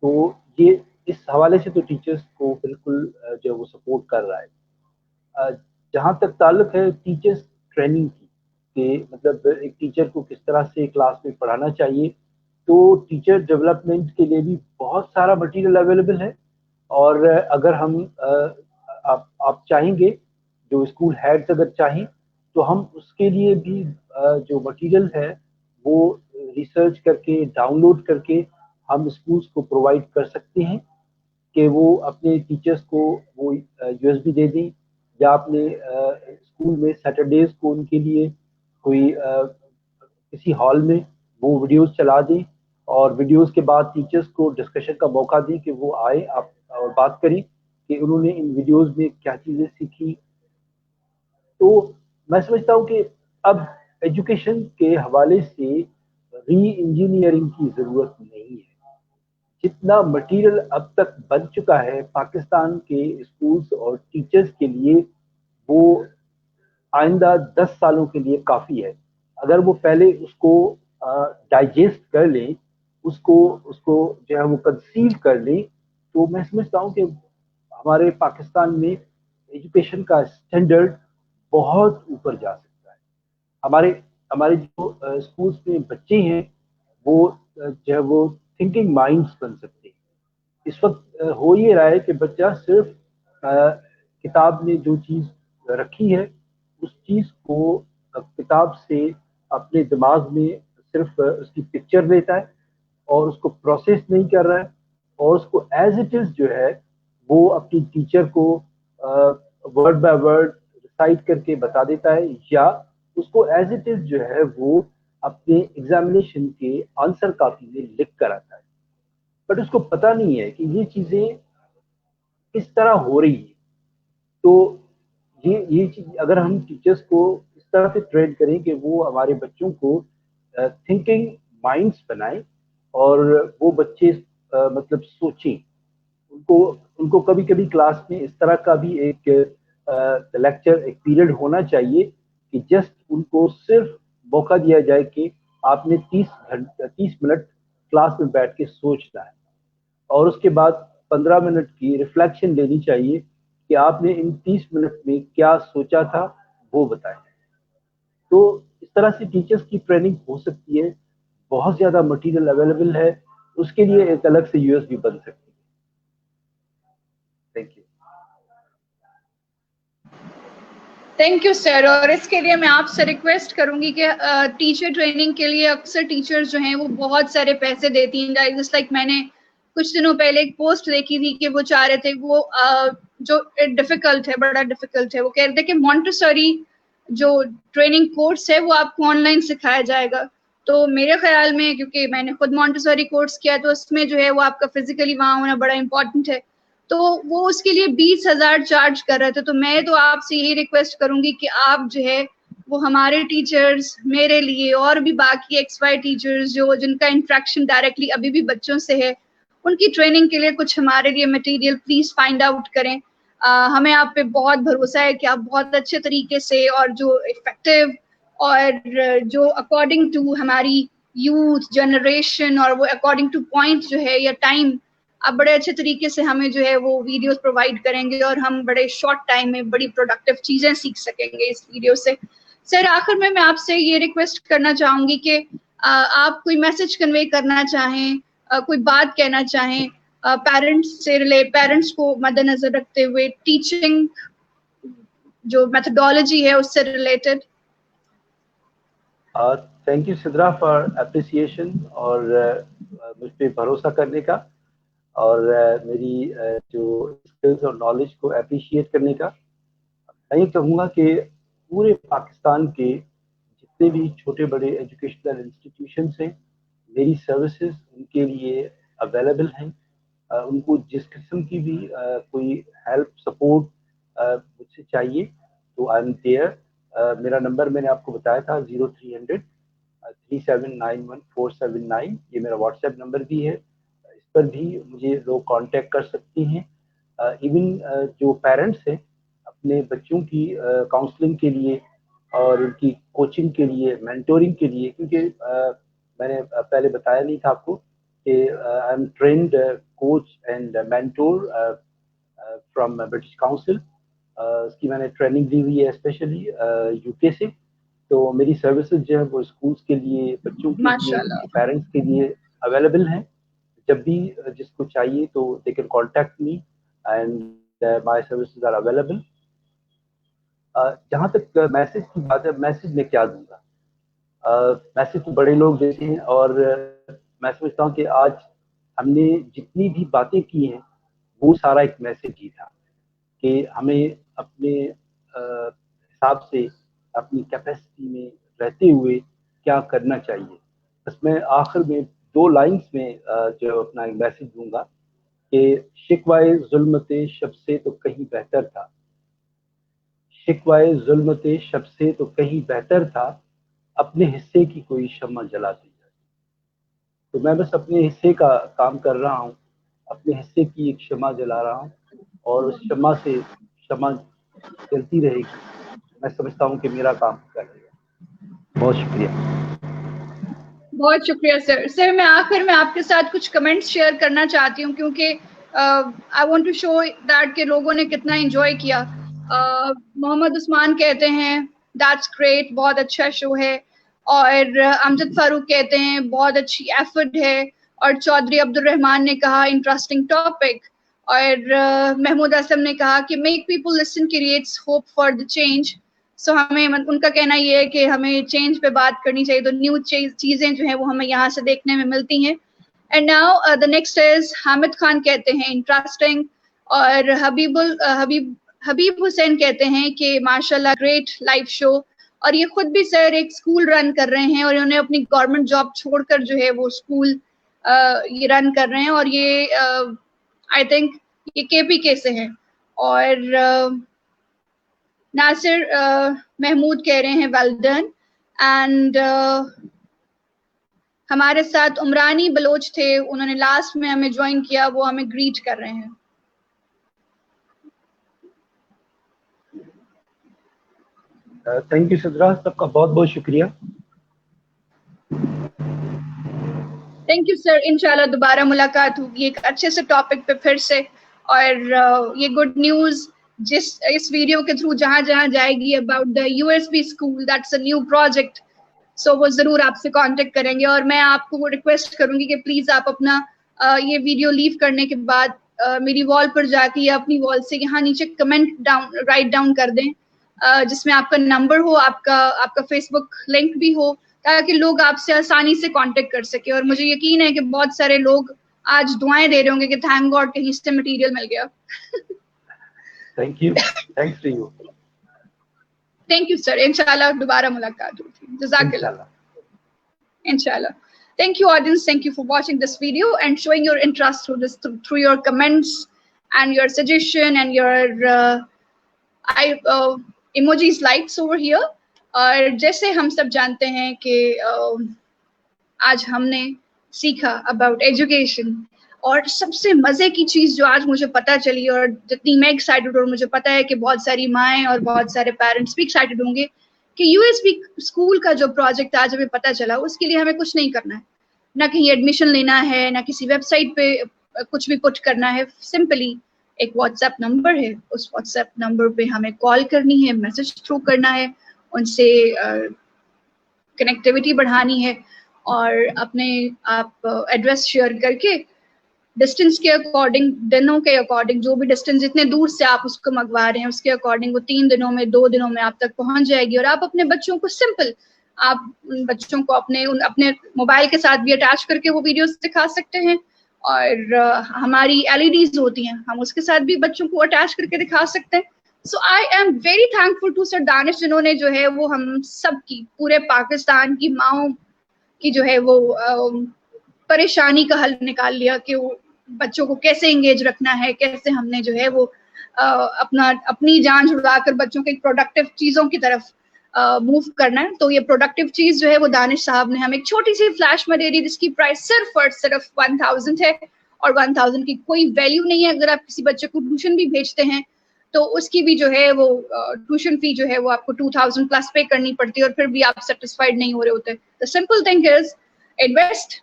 تو یہ اس حوالے سے تو ٹیچرس کو بالکل جو وہ سپورٹ کر رہا ہے. جہاں تک تعلق ہے ٹیچرس ٹریننگ کی, کہ مطلب ایک ٹیچر کو کس طرح سے کلاس میں پڑھانا چاہیے, تو ٹیچر ڈیولپمنٹ کے لیے بھی بہت سارا مٹیریل اویلیبل ہے. اور اگر ہم آپ چاہیں گے, جو اسکول ہیڈز اگر چاہیں, تو ہم اس کے لیے بھی جو مٹیریل ہے وہ ریسرچ کر کے, ڈاؤن لوڈ کر کے ہم اسکولس کو پرووائڈ کر سکتے ہیں کہ وہ اپنے ٹیچرس کو وہ یو ایس بی دے دیں, یا اپنے اسکول میں سیٹرڈیز کو ان کے لیے کوئی کسی ہال میں وہ ویڈیوز چلا دیں, اور ویڈیوز کے بعد ٹیچرس کو ڈسکشن کا موقع دیں کہ وہ آئے آپ اور بات کریں کہ انہوں نے ان ویڈیوز میں کیا چیزیں سیکھی. تو میں سمجھتا ہوں کہ اب ایجوکیشن کے حوالے سے ری انجینئرنگ کی ضرورت نہیں ہے. جتنا مٹیریل اب تک بن چکا ہے پاکستان کے اسکولس اور ٹیچرس کے لیے, وہ آئندہ 10 سالوں کے لیے کافی ہے. اگر وہ پہلے اس کو ڈائجسٹ کر لیں, اس کو جو ہے وہ کنسیو کر لیں, تو میں سمجھتا ہوں کہ ہمارے پاکستان میں ایجوکیشن کا اسٹینڈرڈ بہت اوپر جا سکتا ہے. ہمارے جو اسکولس میں بچے ہیں وہ جو ہے وہ تھنکنگ مائنڈس بن سکتے ہیں. اس وقت ہو یہ رہا ہے کہ بچہ صرف کتاب میں جو چیز رکھی ہے اس چیز کو کتاب سے اپنے دماغ میں صرف اس کی پکچر لیتا ہے اور اس کو پروسیس نہیں کر رہا ہے, اور اس کو ایز اٹ از جو ہے وہ اپنی ٹیچر کو ورڈ بائی ورڈ ریسائٹ کر کے بتا دیتا ہے, یا اس کو ایز اٹ از جو ہے وہ اپنے ایگزامینیشن کے آنسر کاپی میں لکھ کر آتا ہے. بٹ اس کو پتہ نہیں ہے کہ یہ چیزیں کس طرح ہو رہی ہیں. تو یہ چیز اگر ہم ٹیچرس کو اس طرح سے ٹرین کریں کہ وہ ہمارے بچوں کو تھنکنگ مائنڈس بنائیں, اور وہ بچے مطلب سوچیں, ان کو کبھی کبھی کلاس میں اس طرح کا بھی ایک لیکچر ایک پیریڈ ہونا چاہیے کہ جسٹ ان کو صرف موقع دیا جائے کہ آپ نے 30 منٹ کلاس میں بیٹھ کے سوچنا ہے, اور اس کے بعد 15 منٹ کی ریفلیکشن لینی چاہیے کہ آپ نے ان 30 منٹ میں کیا سوچا تھا وہ بتائیں. تو اس طرح سے ٹیچرس کی ٹریننگ ہو سکتی ہے. بہت زیادہ مٹیریل اویلیبل ہے, اس کے لیے ایک الگ سے یو ایس بھی بن سکتی ہے. Thank you. تھینک یو سر. اور اس کے لیے میں آپ سے ریکویسٹ کروں گی کہ ٹیچر ٹریننگ کے لیے اکثر ٹیچرز جو ہیں وہ بہت سارے پیسے دیتی ہیں. جس لائک میں نے کچھ دنوں پہلے ایک پوسٹ دیکھی تھی کہ وہ چاہ رہے تھے وہ جو ڈیفیکلٹ ہے, بڑا ڈیفیکلٹ ہے, وہ کہہ رہے تھے کہ مونٹیسوری جو ٹریننگ کورس ہے وہ آپ کو آن لائن سکھایا جائے گا. تو میرے خیال میں, کیونکہ میں نے خود مونٹیسوری کورس کیا, تو اس میں جو ہے وہ آپ کا فزیکلی وہاں ہونا بڑا امپورٹنٹ ہے. تو وہ اس کے لیے 20,000 چارج کر رہے تھے. تو میں تو آپ سے یہی ریکویسٹ کروں گی کہ آپ جو ہے وہ ہمارے ٹیچرز, میرے لیے اور بھی باقی ایکس وائی ٹیچرز جو جن کا انٹریکشن ڈائریکٹلی ابھی بھی بچوں سے ہے, ان کی ٹریننگ کے لیے کچھ ہمارے لیے مٹیریل پلیز فائنڈ آؤٹ کریں. ہمیں آپ پہ بہت بھروسہ ہے کہ آپ بہت اچھے طریقے سے اور جو افیکٹو اور جو اکارڈنگ ٹو ہماری یوتھ جنریشن اور وہ اکارڈنگ ٹو پوائنٹ جو ہے یا ٹائم, آپ بڑے اچھے طریقے سے ہمیں جو ہے وہ ویڈیوز پرووائڈ کریں گے اور ہم بڑے شارٹ ٹائم میں بڑی پروڈکٹیو چیزیں سیکھ سکیں گے اس ویڈیو سے. سر آخر میں آپ سے یہ ریکویسٹ کرنا چاہوں گی کہ آپ کوئی میسج کنوے کرنا چاہیں, کوئی بات کہنا چاہیں پیرنٹس سے پیرنٹس کو مد نظر رکھتے ہوئے ٹیچنگ جو میتھڈالوجی ہے اس سے related. Thank you Sidra for appreciation اور مجھ پہ بھروسہ کرنے کا اور میری جو اسکلز اور نالج کو اپریشیٹ کرنے کا. میں یہ کہوں گا کہ پورے پاکستان کے جتنے بھی چھوٹے بڑے ایجوکیشنل انسٹیٹیوشنس ہیں, میری سروسز ان کے لیے اویلیبل ہیں. ان کو جس قسم کی بھی کوئی ہیلپ سپورٹ مجھ سے چاہیے تو آئی ایم دیئر. میرا نمبر میں نے آپ کو بتایا تھا 0300 3791 479, یہ میرا واٹس ایپ نمبر بھی ہے. اس پر بھی مجھے لوگ کانٹیکٹ کر سکتے ہیں. ایون جو پیرنٹس ہیں اپنے بچوں کی کاؤنسلنگ کے لیے اور ان کی کوچنگ کے لیے, مینٹورنگ کے لیے, کیونکہ میں نے پہلے بتایا نہیں تھا آپ کو کہ I am trained coach and mentor from British Council. اس کی میں نے ٹریننگ دی ہوئی ہے اسپیشلی یو کے سے. تو میری سروسز جو ہے وہ اسکولس کے لیے, بچوں کے لیے, ماشاء ان اللہ. کے پیرنٹس کے لیے اویلیبل ہیں. جب بھی جس کو چاہیے تو they can contact me and my services are available. جہاں تک میسج کی بات ہے, میسج میں کیا دوں گا؟ میسج تو بڑے لوگ دیتے ہیں اور میں سمجھتا ہوں کہ آج ہم نے جتنی بھی باتیں کی ہیں وہ سارا ایک میسج ہی تھا کہ ہمیں اپنے حساب سے اپنی کیپیسٹی میں رہتے ہوئے کیا کرنا چاہیے. بس میں آخر میں 2 لائنز میں جو اپنا ایک میسج دوں گا کہ شکوائے ظلمت شب سے تو کہیں بہتر تھا, شکوائے ظلمت شب سے تو کہیں بہتر تھا, اپنے حصے کی کوئی شمع جلاتی جائے. تو میں بس اپنے حصے کا کام کر رہا ہوں, اپنے حصے کی ایک شمع جلا رہا ہوں اور اس شمع سے شمع جلتی رہے گی. میں سمجھتا ہوں کہ میرا کام کر رہے گا. بہت شکریہ. بہت شکریہ سر. سر میں آخر میں آپ کے ساتھ کچھ کمنٹس شیئر کرنا چاہتی ہوں کیونکہ I want to show that کہ لوگوں نے کتنا انجوائے کیا. محمد عثمان کہتے ہیں دیٹس گریٹ, بہت اچھا شو ہے. اور امجد فاروق کہتے ہیں بہت اچھی ایفرٹ ہے. اور چودھری عبد الرحمان نے کہا انٹرسٹنگ ٹاپک. اور محمود اسلم نے کہا کہ make people listen creates hope for the change. So ہمیں ان کا کہنا یہ ہے کہ ہمیں چینج پہ بات کرنی چاہیے, تو نیو چیزیں جو ہیں وہ ہمیں یہاں سے دیکھنے میں ملتی ہیں. And now the next is Hamid Khan کہتے ہیں انٹرسٹنگ. اور حبیب حسین کہتے ہیں کہ ماشاء اللہ گریٹ لائف شو. اور یہ خود بھی سر ایک اسکول رن کر رہے ہیں اور انہوں نے اپنی گورنمنٹ جاب چھوڑ کر جو ہے وہ اسکول یہ رن کر رہے ہیں. اور یہ آئی تھنک یہ کے پی کے سے ہیں. اور ناصر محمود کہہ رہے ہیں ویل ڈن. اینڈ ہمارے ساتھ عمرانی بلوچ تھے, انہوں نے لاسٹ میں ہمیں جوائن کیا, وہ ہمیں گریٹ کر رہے ہیں. تھینک یو سدرا, سب کا بہت بہت شکریہ. Thank you sir. انشاءاللہ دوبارہ ملاقات ہوگی ایک اچھے سے ٹاپک پہ پھر سے. اور یہ گڈ نیوز اس ویڈیو کے تھرو جہاں جہاں جائے گی about the U S B school, that's a new project, so وہ ضرور آپ سے کانٹیکٹ کریں گے. اور میں آپ کو ریکویسٹ کروں گی کہ پلیز آپ اپنا یہ ویڈیو لیو کرنے کے بعد میری وال پر جا کے یا اپنی وال سے یہاں نیچے کمنٹ رائٹ ڈاؤن کر دیں جس میں آپ کا نمبر ہو, آپ کا فیس بک لنک بھی ہو, تاکہ لوگ آپ سے آسانی سے کانٹیکٹ کر سکے. اور مجھے یقین ہے کہ بہت سارے لوگ آج دعائیں دے رہے ہوں گے کہ تھینک گاڈ کہیں سے مٹیریل مل گیا. Thank you, thanks to you. Thank you sir, انشاءاللہ دوبارہ ملاقات ہوگی. جزاک اللہ. انشاءاللہ. Inshallah. Thank you, audience. Thank you for watching this video and showing your interest through your comments and your suggestion and your emojis likes over here. اور جیسے ہم سب جانتے ہیں کہ آج ہم نے سیکھا اباؤٹ ایجوکیشن, اور سب سے مزے کی چیز جو آج مجھے پتہ چلی, اور جتنی میں ایکسائٹیڈ, اور مجھے پتا ہے کہ بہت ساری مائیں اور بہت سارے پیرنٹس بھی ایکسائٹیڈ ہوں گے کہ یو ایس بی اسکول کا جو پروجیکٹ آج ہمیں پتہ چلا, اس کے لیے ہمیں کچھ نہیں کرنا ہے, نہ کہیں ایڈمیشن لینا ہے, نہ کسی ویب سائٹ پہ کچھ بھی پٹ کرنا ہے. سمپلی ایک واٹس ایپ نمبر ہے, اس واٹس ایپ نمبر پہ ہمیں کال کرنی ہے, میسج تھرو کرنا ہے, ان سے کنیکٹیوٹی بڑھانی ہے, اور اپنے آپ ایڈریس شیئر کر کے ڈسٹینس کے اکارڈنگ, دنوں کے اکارڈنگ, جو بھی ڈسٹینس جتنے دور سے آپ اس کو منگوا رہے ہیں اس کے اکارڈنگ وہ 3 دنوں میں 2 دنوں میں آپ تک پہنچ جائے گی. اور آپ اپنے بچوں کو سمپل, آپ بچوں کو اپنے موبائل کے ساتھ بھی اٹیچ کر کے وہ ویڈیوز دکھا سکتے ہیں, اور ہماری LEDs ہوتی ہیں, ہم اس کے ساتھ بھی بچوں کو اٹیچ کر کے دکھا سکتے ہیں. So I am very thankful to sir Danish, جنہوں نے جو ہے وہ ہم سب کی, پورے پاکستان کی ماؤں کی جو ہے وہ پریشانی کا حل نکال لیا کہ وہ بچوں کو کیسے انگیج رکھنا ہے, کیسے ہم نے جو ہے وہ اپنی جان چھڑا کر بچوں کے پروڈکٹیو چیزوں کی طرف موو کرنا ہے. تو یہ پروڈکٹیو چیز جو ہے وہ دانش صاحب نے ہمیں ایک چھوٹی سی فلیش میں دے دی, جس کی پرائس صرف اور صرف 1000 ہے, اور 1000 کی کوئی ویلیو نہیں ہے. اگر آپ کسی بچے کو ٹیوشن بھی بھیجتے ہیں تو اس کی بھی جو ہے وہ ٹیوشن فی جو ہے وہ آپ کو 2000 پلس پے کرنی پڑتی ہے, اور پھر بھی آپ سیٹسفائڈ نہیں ہو رہے ہوتے. The simple thing is invest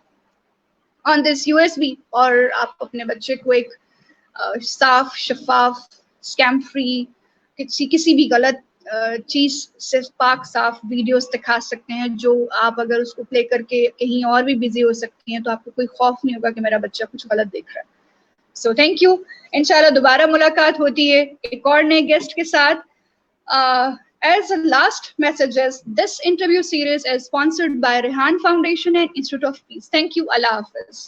on this USB, اور آپ اپنے بچے کو ایک صاف, شفاف, اسکیم فری, کسی بھی غلط چیز سے پاک صاف ویڈیوز دکھا سکتے ہیں, جو آپ اگر اس کو پلے کر کے کہیں اور بھی بزی ہو سکتی ہیں تو آپ کو کوئی خوف نہیں ہوگا کہ میرا بچہ کچھ غلط دیکھ رہا ہے. So thank you. انشاءاللہ دوبارہ ملاقات ہوتی ہے ایک اور نئے گیسٹ کے ساتھ. As a last messages, this interview series is sponsored by Rehan Foundation and Institute of Peace. Thank you. Allah Hafiz.